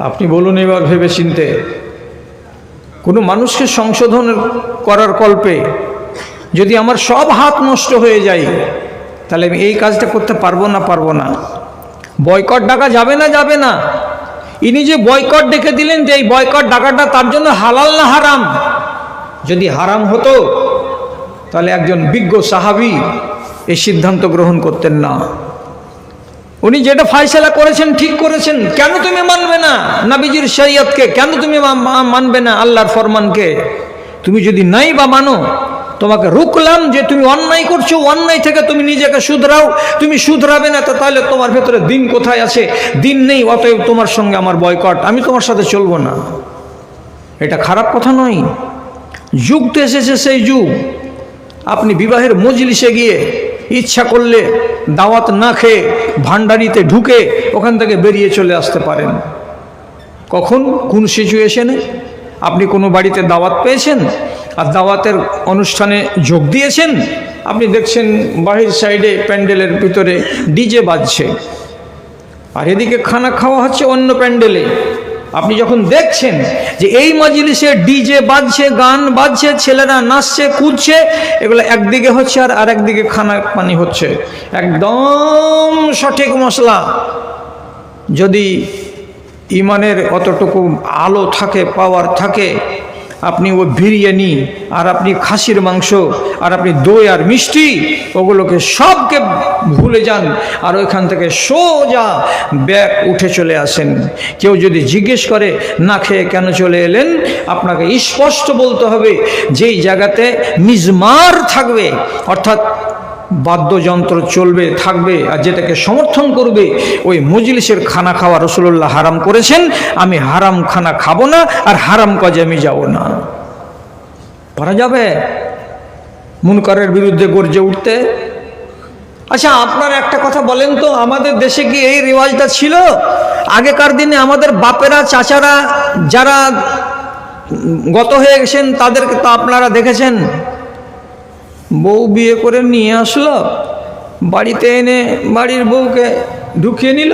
Speaker 1: আপনি বলুন এবার ভেবে চিনতে, কোনো মানুষকে সংশোধন করার কল্পে যদি আমার সব হাত নষ্ট হয়ে যায়, তাহলে আমি এই কাজটা করতে পারবো না। বয়কট ডাকা যাবে না। ইনি যে বয়কট ডেকে দিলেন, যে এই বয়কট ডাকাটা তার জন্য হালাল না হারাম? যদি হারাম হতো তাহলে একজন বিজ্ঞ সাহাবী এই সিদ্ধান্ত গ্রহণ করতেন না। উনি যেটা ফায়সালা করেছেন ঠিক করেছেন। কেন তুমি মানবে না নবীজির শরীয়তকে? কেন তুমি মানবে না আল্লাহর ফরমানকে? তুমি যদি নাই বা মানো, তোমাকে রুকলাম যে তুমি অন্যায় করছো, অন্যায় থেকে তুমি নিজেকে শুধরাও, তুমি শুধরাবে না তো তাহলে তোমার ভেতরে দিন কোথায় আছে? দিন নেই, অতএব তোমার সঙ্গে আমার বয়কট, আমি তোমার সাথে চলবো না। এটা খারাপ কথা নয়। যুগ তো এসেছে সেই যুগ, আপনি বিবাহের মজলিসে গিয়ে ইচ্ছা করলে দাওয়াত না খেয়ে ভান্ডারিতে ঢুকে ওখান থেকে বেরিয়ে চলে আসতে পারেন। কখন কোন সিচুয়েশনে আপনি কোনো বাড়িতে দাওয়াত পেয়েছেন আর দাওয়াতের অনুষ্ঠানে যোগ দিয়েছেন, আপনি দেখছেন বাহির সাইডে প্যান্ডেলের ভিতরে ডিজে বাজছে, আর এদিকে খানা খাওয়া হচ্ছে অন্য প্যান্ডেলে, আপনি যখন দেখছেন যে এই মজলিসে ডিজে বাজছে, গান বাজছে, ছেলেরা নাচছে কুদছে, এগুলো একদিকে হচ্ছে আর আরেকদিকে খানা পানি হচ্ছে, একদম সঠিক মশলা। যদি ইমানের অতটুকু আলো থাকে, পাওয়ার থাকে, আপনি ওই বিরিয়ানি আর আপনি খাসির মাংস আর আপনি দই আর মিষ্টি ওগুলোকে সবকে ভুলে যান আর ওইখান থেকে সোজা ব্যাগ উঠে চলে আসেন। কেউ যদি জিজ্ঞেস করে না খেয়ে কেন চলে এলেন, আপনাকে স্পষ্ট বলতে হবে যেই জায়গাতে মিজমার থাকবে, অর্থাৎ বাদ্যযন্ত্র চলবে থাকবে আর যেটাকে সমর্থন করবে, ওই মজলিসের খানা খাওয়া রাসূলুল্লাহ হারাম করেছেন। আমি হারাম খানা খাবো না আর হারাম কাজে আমি যাব না। পারা যাবে মুনকারের বিরুদ্ধে গর্জে উঠতে? আচ্ছা, আপনারা একটা কথা বলেন তো, আমাদের দেশে কি এই রেওয়াজটা ছিল? আগেকার দিনে আমাদের বাপেরা চাচারা যারা গত হয়ে গেছেন তাদেরকে তো আপনারা দেখেছেন, বউ বিয়ে করে নিয়ে আসলো, বাড়িতে এনে বাড়ির বউকে ঢুকিয়ে নিল,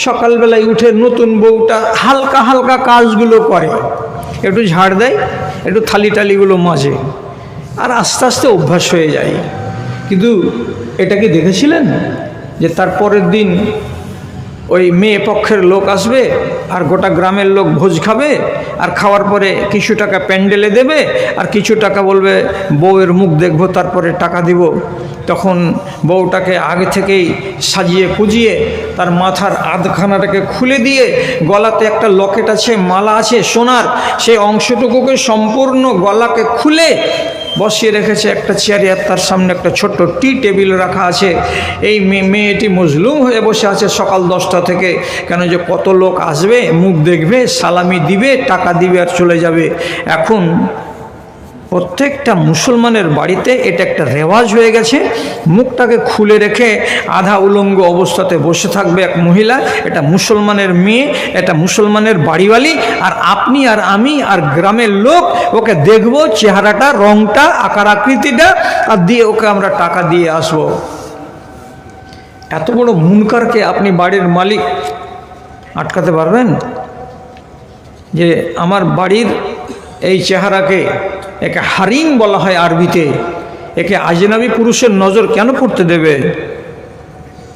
Speaker 1: সকালবেলায় উঠে নতুন বউটা হালকা হালকা কাজগুলো করে, একটু ঝাড় দেয়, একটু থালি টালিগুলো মাজে, আর আস্তে আস্তে অভ্যাস হয়ে যায়। কিন্তু এটা কি দেখেছিলেন যে তার পরের দিন ওই মেয়ে পক্ষের লোক আসবে আর গোটা গ্রামের লোক ভোজ খাবে, আর খাওয়ার পরে কিছু টাকা প্যান্ডেলে দেবে আর কিছু টাকা বলবে বউয়ের মুখ দেখবো তারপরে টাকা দিব। তখন বউটাকে আগে থেকেই সাজিয়ে কুজিয়ে তার মাথার আধখানাটাকে খুলে দিয়ে গলাতে একটা লকেট আছে, মালা আছে সোনার, সেই অংশটুকুকে সম্পূর্ণ গলাকে খুলে বসিয়ে রেখেছে একটা চেয়ারে, আর তার সামনে একটা ছোট্ট টি টেবিল রাখা আছে। এই মেয়েটি মজলুম হয়ে বসে আছে সকাল 10টা থেকে, কেন যে কত লোক আসবে, মুখ দেখবে, সালামি দিবে, টাকা দিবে আর চলে যাবে। এখন প্রত্যেকটা মুসলমানের বাড়িতে এটা একটা রেওয়াজ হয়ে গেছে, মুখটাকে খুলে রেখে আধা উলঙ্গ অবস্থাতে বসে থাকবে এক মহিলা। এটা মুসলমানের মেয়ে, এটা মুসলমানের বাড়িওয়ালি, আর আপনি আর আমি আর গ্রামের লোক ওকে দেখব, চেহারাটা, রংটা, আকার আকৃতিটা, আর দিয়ে ওকে আমরা টাকা দিয়ে আসবো। এত বড় মুনকারকে আপনি বাড়ির মালিক আটকাতে পারবেন? যে আমার বাড়ির এই চেহারাকে, একে হারিম বলা হয় আরবিতে, একে আজনাবি পুরুষের নজর কেন পড়তে দেবে?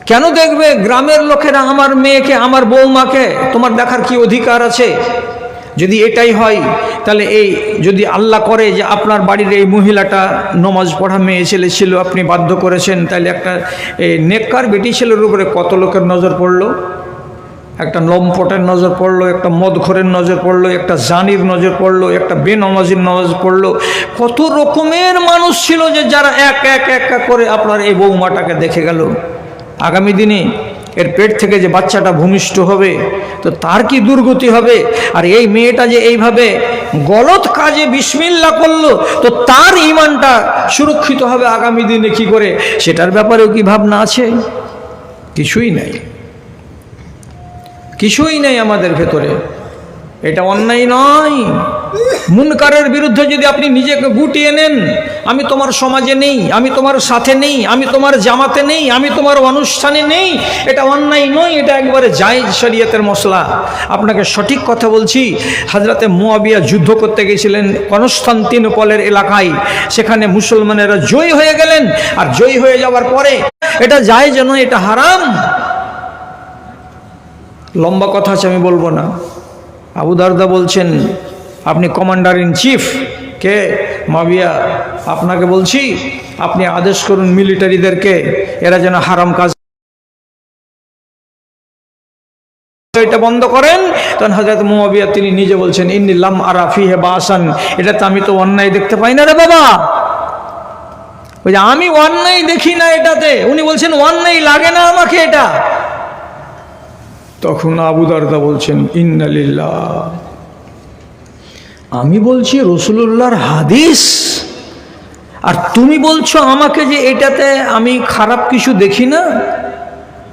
Speaker 1: কেন দেখবে গ্রামের লোকেরা আমার মেয়েকে, আমার বৌমাকে? তোমার দেখার কি অধিকার আছে? যদি এটাই হয় তাহলে এই যদি আল্লাহ করে যে আপনার বাড়ির এই মহিলাটা নমাজ পড়া মেয়ে ছেলে ছিল, আপনি বাধ্য করেছেন, তাহলে একটা এই নেককার বেটি ছেলের উপরে কত লোকের নজর পড়লো? একটা লম্পটের নজর পড়লো, একটা মদখোরের নজর পড়লো, একটা জানির নজর পড়লো, একটা বেনমাজির নজর পড়লো। কত রকমের মানুষ ছিল যে যারা এক এক এক করে আপনার এই বৌমাটাকে দেখে গেল। আগামী দিনে এর পেট থেকে যে বাচ্চাটা ভূমিষ্ঠ হবে তো তার কি দুর্গতি হবে? আর এই মেয়েটা যে এইভাবে গলত কাজে বিসমিল্লাহ করলো তো তার ঈমানটা সুরক্ষিত হবে আগামী দিনে কি করে, সেটার ব্যাপারেও কি ভাবনা আছে? কিছুই নাই, কিছুই নেই আমাদের ভেতরে। এটা অন্যায় নয়। মুনকারের বিরুদ্ধে যদি আপনি নিজেকে গুটিয়ে নেন, আমি তোমার সমাজে নেই, আমি তোমার সাথে নেই, আমি তোমার জামাতে নেই, আমি তোমার অনুষ্ঠানে নেই, এটা অন্যায় নয়, এটা একবারে জায়েজ শরীয়তের মসলা। আপনাকে সঠিক কথা বলছি, হযরতে মুয়াবিয়া যুদ্ধ করতে গেছিলেন কনস্টান্তিনোপলের এলাকায়, সেখানে মুসলমানেরা জয়ী হয়ে গেলেন, আর জয়ী হয়ে যাওয়ার পরে এটা জায়েজ নয়, এটা হারাম। লম্বা কথা আছে, আমি বলবো না। আবু দারদা বলছেন, আপনি কমান্ডার ইন চিফ, কে? মুয়াবিয়া, আপনাকে বলছি আপনি আদেশ করুন মিলিটারিদেরকে এরা যেন হারাম কাজ এটা বন্ধ করেন। তখন হযরত মুয়াবিয়া তিনি নিজে বলছেন, ইন্নী লাম আরা ফিহি বাসান, এটা তো আমি তো অন্যায় দেখতে পাই না রে বাবা। ওই যে আমি অন্যায় দেখি না এটাতে, উনি বলছেন অন্যায় লাগে না আমাকে এটা। তখন আবু দারদা বলছেন, ইন্না লিল্লাহ, আমি বলছি রাসূলুল্লাহর হাদিস, আর তুমি বলছো আমাকে যে এটাতে আমি খারাপ কিছু দেখি না।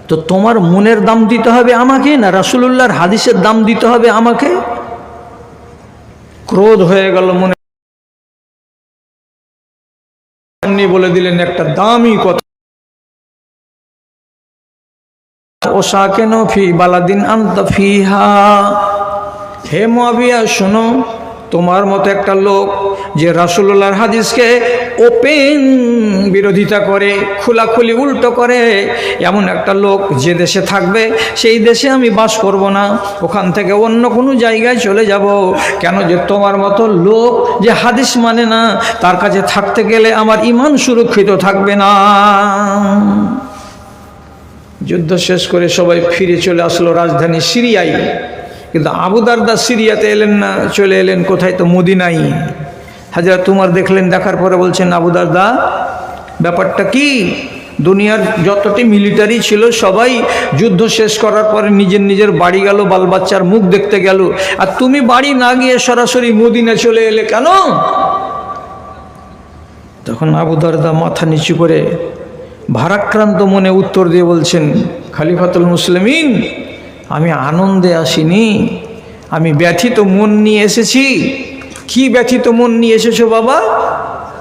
Speaker 1: তো তোমার মনের দাম দিতে হবে আমাকে, না রাসূলুল্লাহর হাদিসের দাম দিতে হবে আমাকে? ক্রোধ হয়ে গেল মনে, এমনি বলে দিলেন একটা দামি কথা, ও সাকেনো ফি বালাদিন আনতা ফিহা, হে মুআবিয়া শোনো, তোমার মতো একটা লোক যে রাসূলুল্লাহর হাদিসকে ওপেন বিরোধিতা করে, খোলাখুলি উল্টো করে, এমন একটা লোক যে দেশে থাকবে সেই দেশে আমি বাস করব না, ওখান থেকে অন্য কোনো জায়গায় চলে যাব। কেন? যে তোমার মতো লোক যে হাদিস মানে না, তার কাছে থাকতে গেলে আমার ঈমান সুরক্ষিত থাকবে না। যুদ্ধ শেষ করে সবাই ফিরে চলে আসলো রাজধানী সিরিয়ায়। কিন্তু আবু দারদা সিরিয়াতে এলেন না, চলে এলেন কোথায়? তো মদিনায়। হযরত উমর দেখলেন, দেখার পরে বলছেন, আবু দারদা ব্যাপারটা কি? দুনিয়ার যতটি মিলিটারি ছিল সবাই যুদ্ধ শেষ করার পরে নিজের নিজের বাড়ি গেল, বাল বাচ্চার মুখ দেখতে গেল, আর তুমি বাড়ি না গিয়ে সরাসরি মদিনা চলে এলে কেন? তখন আবু দারদা মাথা নিচু করে ভারাক্রান্ত মনে উত্তর দিয়ে বলছেন, খলিফাতুল মুসলিমিন, আমি আনন্দে আসিনি, আমি ব্যথিত মন নিয়ে এসেছি। কি ব্যথিত মন নিয়ে এসেছো বাবা?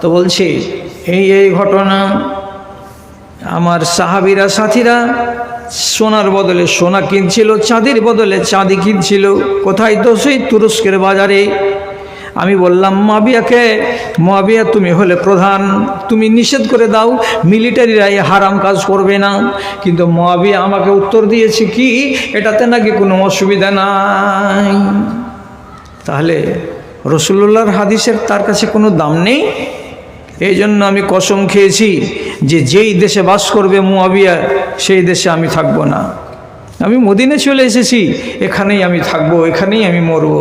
Speaker 1: তো বলছে, এই ঘটনা, আমার সাহাবীরা সাথীরা সোনার বদলে সোনা কিনছিল, চাঁদির বদলে চাঁদি কিনছিল। কোথায়? তো সেই তুরস্কের বাজারে। আমি বললাম মুআবিয়াকে, মুআবিয়া তুমি হলে প্রধান, তুমি নিষেধ করে দাও, মিলিটারিরা এই হারাম কাজ করবে না। কিন্তু মুআবিয়া আমাকে উত্তর দিয়েছে কি, এটাতে নাকি কোনো অসুবিধা নাই। তাহলে রাসূলুল্লাহর হাদিসের তার কাছে কোনো দাম নেই। এই জন্য আমি কসম খেয়েছি যে যেই দেশে বাস করবে মুআবিয়া, সেই দেশে আমি থাকবো না। আমি মদিনা চলে এসেছি, এখানেই আমি থাকবো, এখানেই আমি মরব।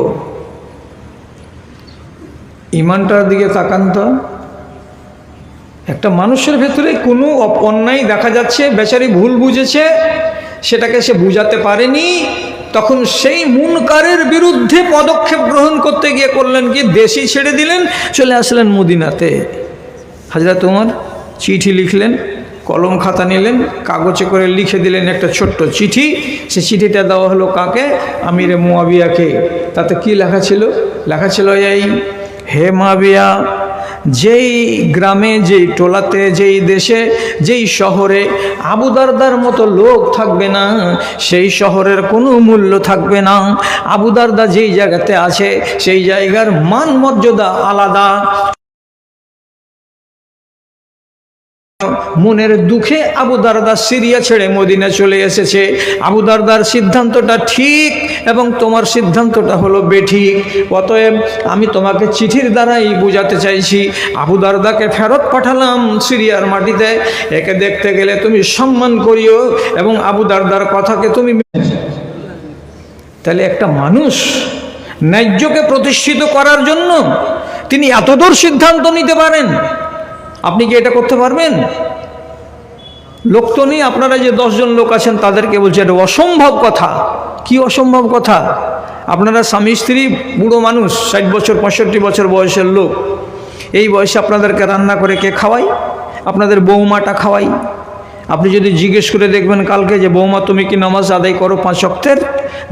Speaker 1: ইমানটার দিকে তাকান তো। একটা মানুষের ভেতরে কোনো অন্যায় দেখা যাচ্ছে, বেচারি ভুল বুঝেছে, সেটাকে সে বুঝাতে পারেনি, তখন সেই মুনকারের বিরুদ্ধে পদক্ষেপ গ্রহণ করতে গিয়ে করলেন কি, দেশই ছেড়ে দিলেন, চলে আসলেন মদিনাতে। হযরত উমর চিঠি লিখলেন, কলম খাতা নিলেন, কাগজে করে লিখে দিলেন একটা ছোট্ট চিঠি। সে চিঠিটা দেওয়া হলো কাকে? আমিরে মুআবিয়াকে। তাতে কি লেখা ছিল? লেখা ছিল এই, হে মুআবিয়া, যেই গ্রামে, যেই টোলাতে, যেই দেশে, যেই শহরে আবু দারদার মতো লোক থাকবে না, সেই শহরের কোনো মূল্য থাকবে না। আবু দারদা যেই জায়গাতে আছে সেই জায়গার মান মর্যাদা আলাদা। মনের দুঃখে আবু দারদা সিরিয়া ছেড়ে মদিনা চলে এসেছে। আবু দারদার সিদ্ধান্তটা ঠিক এবং তোমার সিদ্ধান্তটা হলো বেঠিক। অতএব আমি তোমাকে চিঠির দ্বারাই বোঝাতে চাইছি, আবু দারদাকে ফেরত পাঠালাম সিরিয়ার মাটিতে। একে দেখতে গেলে তুমি সম্মান করিও এবং আবু দারদার কথাকে তুমি। তাহলে একটা মানুষ ন্যায্যকে প্রতিষ্ঠিত করার জন্য তিনি এতদূর সিদ্ধান্ত নিতে পারেন, আপনি কি এটা করতে পারবেন? লোক তো নেই, আপনারা যে 10 জন লোক আছেন তাদেরকে বলছে এটা অসম্ভব কথা। কি অসম্ভব কথা? আপনারা স্বামী স্ত্রী, বুড়ো মানুষ, 60 বছর 65 বছর বয়সের লোক, এই বয়সে আপনাদেরকে রান্না করে কে খাওয়াই? আপনাদের বৌমাটা খাওয়াই। আপনি যদি জিজ্ঞেস করে দেখবেন কালকে যে বৌমা তুমি কি নামাজ আদায় করো 5 ওয়াক্তের,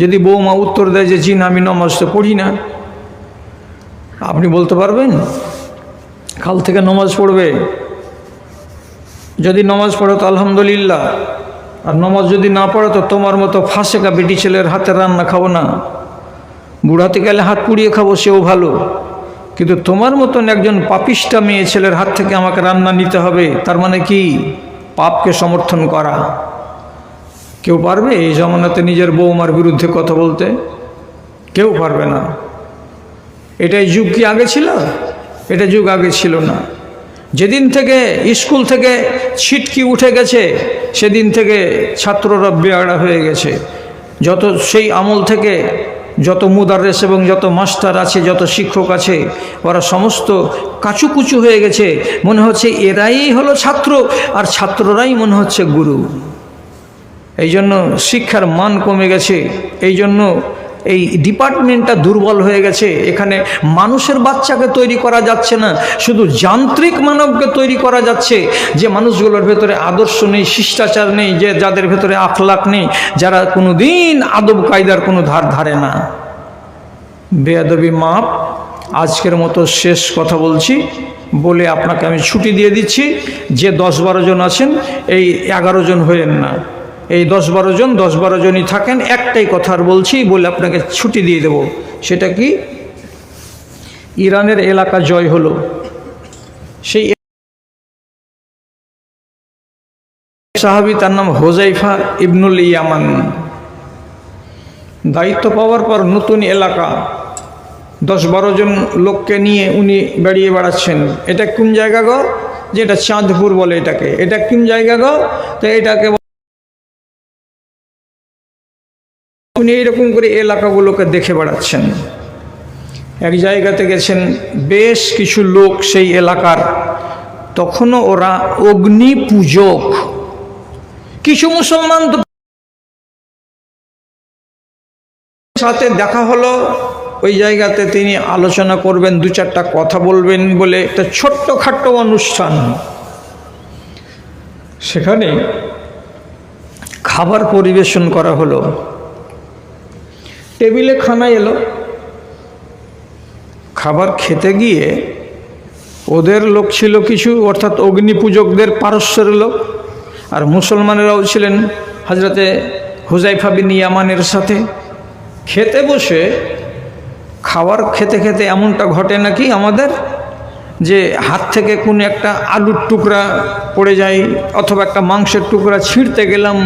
Speaker 1: যদি বৌমা উত্তর দেয় যে জি না, আমি নামাজ তো পড়ি না, আপনি বলতে পারবেন কাল থেকে নামাজ পড়বে? যদি নামাজ পড়ো তো আলহামদুলিল্লাহ, আর নামাজ যদি না পড়ো তো তোমার মতো ফাঁসেকা বেটি ছেলের হাতে রান্না খাবো না, বুড়াতে গেলে হাত পুড়িয়ে খাবো সেও ভালো, কিন্তু তোমার মতন একজন পাপিষ্টা মেয়ে ছেলের হাত থেকে আমাকে রান্না নিতে হবে, তার মানে কি? পাপকে সমর্থন করা। কেউ পারবে এই জমানাতে নিজের বৌমার বিরুদ্ধে কথা বলতে? কেউ পারবে না। এটাই যুগ কি আগে ছিল? এটা যুগ আগে ছিল না। যেদিন থেকে স্কুল থেকে ছিটকি উঠে গেছে সেদিন থেকে ছাত্ররা বেয়াড়া হয়ে গেছে। যত সেই আমল থেকে যত মুদাররিস এবং যত মাস্টার আছে, যত শিক্ষক আছে, ওরা সমস্ত কাচুকুচু হয়ে গেছে। মনে হচ্ছে এরাই হলো ছাত্র আর ছাত্ররাই মনে হচ্ছে গুরু। এই জন্য শিক্ষার মান কমে গেছে, এই জন্য এই ডিপার্টমেন্টটা দুর্বল হয়ে গেছে। এখানে মানুষের বাচ্চাকে তৈরি করা যাচ্ছে না, শুধু যান্ত্রিক মানবকে তৈরি করা যাচ্ছে, যে মানুষগুলোর ভেতরে আদর্শ নেই, শিষ্টাচার নেই, যে যাদের ভেতরে আখলাক নেই, যারা কোনো দিন আদব কায়দার কোনো ধার ধারে না। বেয়াদবি মাপ। আজকের মতো শেষ কথা বলছি বলে আপনাকে আমি ছুটি দিয়ে দিচ্ছি। যে 10-12 জন আছেন এই 11 জন হয়েন না, এই 10-12 জন 10-12 জনই থাকেন, একটাই কথা বলছি বলে আপনাকে ছুটি দিয়ে দেব। সেটা কি? ইরানের এলাকা জয় হলো, সেই সাহাবী তার নাম হুযায়ফা ইবনুল ইয়ামান। দায়িত্ব পাওয়ার পর নতুন এলাকা 10-12 জন লোককে নিয়ে উনি বেরিয়ে বেড়াচ্ছেন। এটা কোন জায়গা গো? যে এটা চাঁদপুর বলে এটাকে। এটা কোন জায়গা গো? তো এটাকে উনি এইরকম করে এলাকাগুলোকে দেখে বেড়াচ্ছেন। এক জায়গাতে গেছেন, বেশ কিছু লোক সেই এলাকার, তখনও ওরা অগ্নি পূজক। কিছু মুসলমান তো সাথে দেখা হলো ওই জায়গাতে, তিনি আলোচনা করবেন, 2-4টা কথা বলবেন বলে একটা ছোট্টখাট্ট অনুষ্ঠান। সেখানে খাবার পরিবেশন করা হলো, টেবিলে খানা এলো। খাবার খেতে গিয়ে ওদের লোক ছিল কিছু, অর্থাৎ অগ্নি পূজকদের পারস্যের লোক, আর মুসলমানেরাও ছিলেন হযরতে হুযায়ফা বিন ইয়ামানের সাথে। খেতে বসে খাবার খেতে খেতে এমনটা ঘটে নাকি আমাদের, যে হাত থেকে কোনো একটা আলুর টুকরা পড়ে যায় অথবা একটা মাংসের টুকরা ছিঁড়তে গেলাম,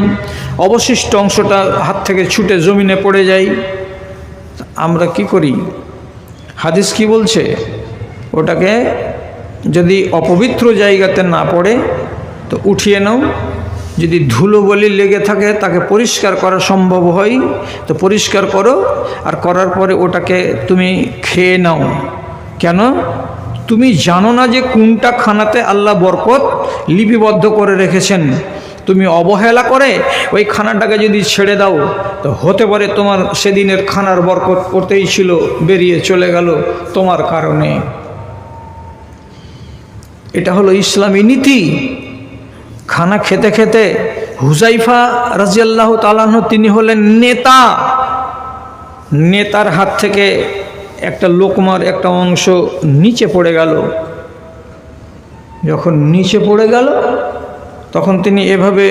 Speaker 1: অবশিষ্ট অংশটা হাত থেকে ছুটে জমিনে পড়ে যায়। আমরা কি করি? হাদিস কি বলছে? ওটাকে যদি অপবিত্র জায়গাতে না পড়ে তো উঠিয়ে নাও, যদি ধুলো বলি লেগে থাকে তাকে পরিষ্কার করা সম্ভব হয় তো পরিষ্কার করো, আর করার পরে ওটাকে তুমি খেয়ে নাও। কেন? তুমি জানো না যে কোনটা খানাতে আল্লাহ বরকত লিপিবদ্ধ করে রেখেছেন। তুমি অবহেলা করে ওই খানাটাকে যদি ছেড়ে দাও তো হতে পারে তোমার সেদিনের খানার বরকত করতেই ছিল, বেরিয়ে চলে গেল তোমার কারণে। এটা হলো ইসলামী নীতি। খানা খেতে খেতে হুযায়ফা রাদিয়াল্লাহু তাআলা আনহু তিনি হলেন নেতা। নেতার হাত থেকে একটা লোকমার একটা অংশ নিচে পড়ে গেল। যখন নিচে পড়ে গেল তখন তিনি এভাবে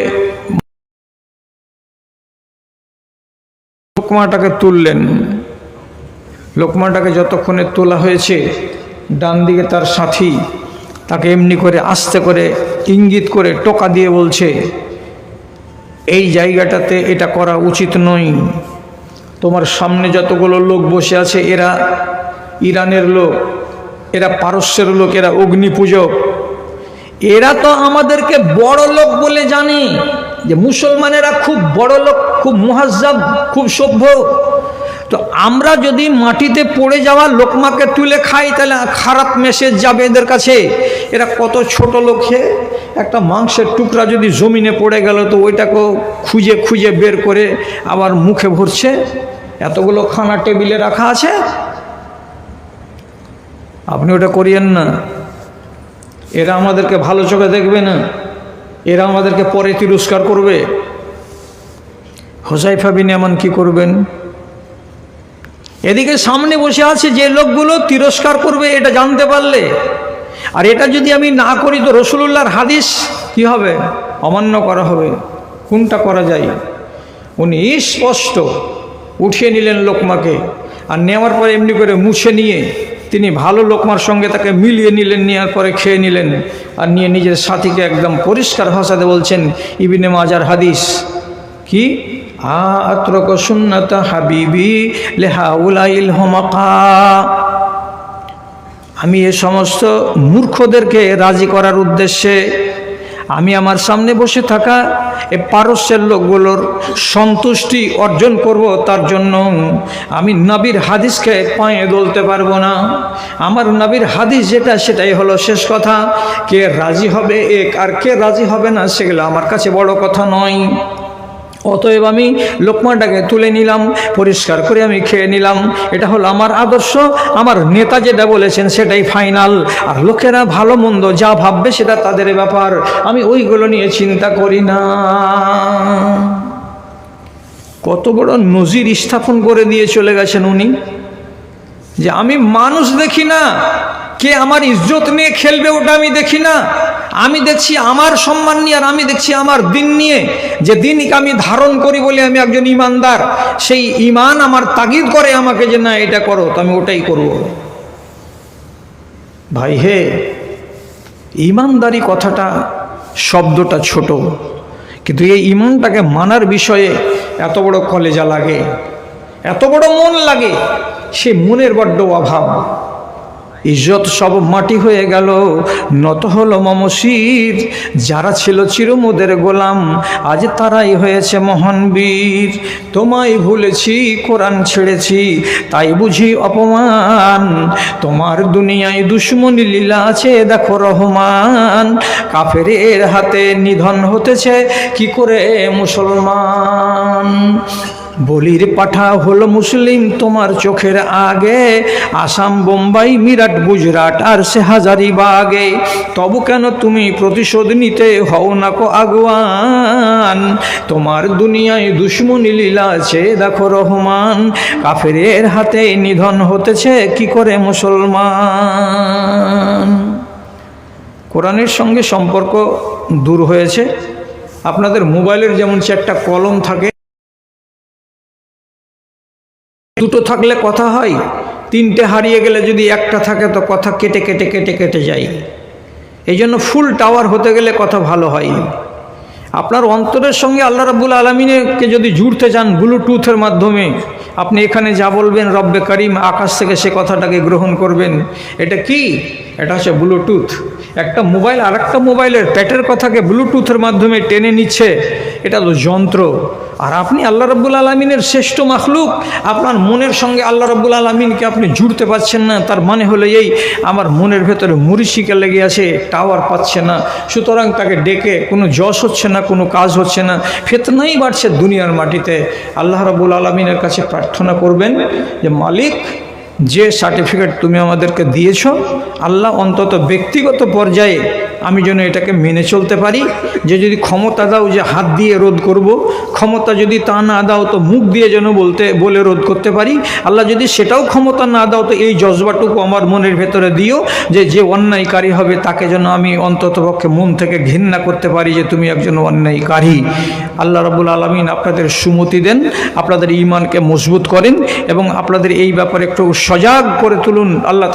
Speaker 1: লোকমাটাকে তুললেন। লোকমাটাকে যতক্ষণে তোলা হয়েছে, ডান দিকে তার সাথী তাকে এমনি করে আস্তে করে ইঙ্গিত করে টোকা দিয়ে বলছে, এই জায়গাটাতে এটা করা উচিত নয়। তোমার সামনে যতগুলো লোক বসে আছে এরা ইরানের লোক, এরা পারস্যের লোক, এরা অগ্নি পূজক। এরা তো আমাদেরকে বড় লোক বলে জানে, যে মুসলমানেরা খুব বড় লোক, খুব মুহাজ্জাব, খুব সভ্য। তো আমরা যদি মাটিতে পড়ে যাওয়া লোকমাকে তুলে খাই তাহলে খারাপ মেসেজ যাবে এদের কাছে। এরা কত ছোট লোক, একটা মাংসের টুকরা যদি জমিনে পড়ে গেল তো ওইটাকেও খুঁজে খুঁজে বের করে আবার মুখে ভরছে। এতগুলো খানা টেবিলে রাখা আছে, আপনি ওটা করিয়েন না। এরা আমাদেরকে ভালো চোখে দেখবে না, এরা আমাদেরকে পরে তিরস্কার করবে। হুযায়ফা বিন ইয়ামান কি করবেন? এদিকে সামনে বসে আছে যে লোকগুলো তিরস্কার করবে এটা জানতে পারলে, আর এটা যদি আমি না করি তো রাসূলুল্লাহর হাদিস কি হবে? অমান্য করা হবে। কোনটা করা যায়? উনি স্পষ্ট উঠিয়ে নিলেন লোকমাকে, আর নেওয়ার পরে এমনি করে মুছে নিয়ে তিনি ভালো লোকমার সঙ্গে তাকে মিলিয়ে নিলেন, নেওয়ার পরে খেয়ে নিলেন, আর নিয়ে নিজের সাথীকে একদম পরিষ্কার ভাষাতে বলছেন, ইবনে মাজার হাদিস কি, আত্রক সুন্নাত হাবিবি লিহাউলাইল হুমাকা। আমি এ সমস্ত মূর্খদেরকে রাজি করার উদ্দেশ্যে আমি আমার সামনে বসে থাকা এই পারস্যের লোকগুলোর সন্তুষ্টি অর্জন করব, তার জন্য আমি নবীর হাদিসকে পায়ে দলতে পারবো না। আমার নবীর হাদিস যেটা সেটাই হলো শেষ কথা। কে রাজি হবে এক, আর কে রাজি হবে না সেগুলো আমার কাছে বড় কথা নয়। অতএব আমি লোকমাটাকে তুলে নিলাম, পরিষ্কার করে আমি খেয়ে নিলাম। এটা হলো আমার আদর্শ, আমার নেতা যেটা বলেছেন সেটাই ফাইনাল। আর লোকেরা ভালো মন্দ যা ভাববে সেটা তাদের ব্যাপার, আমি ওইগুলো নিয়ে চিন্তা করি না। কত বড় নজির স্থাপন করে দিয়ে চলে গেছেন উনি, যে আমি মানুষ দেখি না, কে আমার ইজ্জত নিয়ে খেলবে ওটা আমি দেখি না, আমি দেখছি আমার সম্মান নিয়ে, আর আমি দেখছি আমার দিন নিয়ে, যে দিনকে আমি ধারণ করি বলে আমি একজন ইমানদার, সেই ইমান আমার তাগিদ করে আমাকে যে না এটা করো, তো আমি ওটাই করব। ভাই হে, ইমানদারি কথাটা শব্দটা ছোট, কিন্তু এই ইমানটাকে মানার বিষয়ে এত বড় কলেজা লাগে, এত বড় মন লাগে, সে মনের বড্ড অভাব। ইজ্জত সব মাটি হয়ে গেল, নত হলো মমশির, যারা ছিল চিরমোদের গোলাম আজ তারাই হয়েছে মহান বীর। তোমায় ভুলেছি, কোরআন ছেড়েছি, তাই বুঝি অপমান, তোমার দুনিয়ায় দুশ্মনী লীলা আছে দেখো রহমান। কাফেরের হাতে নিধন হতেছে কি করে মুসলমান, বলির পাঠা হলো মুসলিম তোমার চোখের আগে, আসাম বোম্বাই মিরাট গুজরাট আর সে হাজারিবাগে, তবু কেন তুমি প্রতিশোধ নিতে হও না কো আগুয়ান, তোমার দুনিয়ায় দুশ্মনী লীলা আছে দেখো রহমান। কাফেরের হাতে নিধন হতেছে কি করে মুসলমান। কোরআনের সঙ্গে সম্পর্ক দূর হয়েছে। আপনাদের মোবাইলের যেমন চারটা কলম থাকে, দুটো থাকলে কথা হয়, তিনটে হারিয়ে গেলে যদি একটা থাকে তো কথা কেটে কেটে কেটে কেটে যায়। এই জন্য ফুল টাওয়ার হতে গেলে কথা ভালো হয়। আপনার অন্তরের সঙ্গে আল্লাহ রাব্বুল আলামিনকে যদি জুড়তে চান ব্লুটুথের মাধ্যমে, আপনি এখানে যা বলবেন রব্বে করিম আকাশ থেকে সে কথাটাকে গ্রহণ করবেন। এটা কি? এটা হচ্ছে ব্লুটুথ। একটা মোবাইল আর একটা মোবাইলের পেটের কথাকে ব্লুটুথের মাধ্যমে টেনে নিচ্ছে, এটা তো যন্ত্র। আর আপনি আল্লাহ রাব্বুল আলামিনের শ্রেষ্ঠ মাখলুক, আপনার মনের সঙ্গে আল্লাহ রাব্বুল আলামিনকে আপনি জুড়তে পারছেন না, তার মানে হলো এই আমার মনের ভেতরে মরিচিকা লেগে আছে, টাওয়ার পাচ্ছে না, সুতরাং তাকে ডেকে কোনো যশ হচ্ছে না, কোনো কাজ হচ্ছে না, ফিতনাই বাড়ছে দুনিয়ার মাটিতে। আল্লাহ রাব্বুল আলামিনের কাছে প্রার্থনা করবেন যে মালিক, যে সার্টিফিকেট তুমি আমাদেরকে দিয়েছ, আল্লাহ অন্তত ব্যক্তিগত পর্যায়ে আমি যেন এটাকে মেনে চলতে পারি। যে যদি ক্ষমতা দাও যে হাত দিয়ে রোধ করব, ক্ষমতা যদি তা না দাও তো মুখ দিয়ে যেন বলে রোধ করতে পারি। আল্লাহ যদি সেটাও ক্ষমতা না দাও তো এই জজবাটুকু আমার মনের ভেতরে দিও যে যে অন্যায়কারী হবে তাকে যেন আমি অন্ততপক্ষে মন থেকে ঘৃণা করতে পারি যে তুমি একজন অন্যায়কারী। আল্লাহ রাব্বুল আলামিন আপনাদের সুমতি দেন, আপনাদের ঈমানকে মজবুত করেন এবং আপনাদের এই ব্যাপারে একটু সজাগ করে তুলুন। আল্লাহ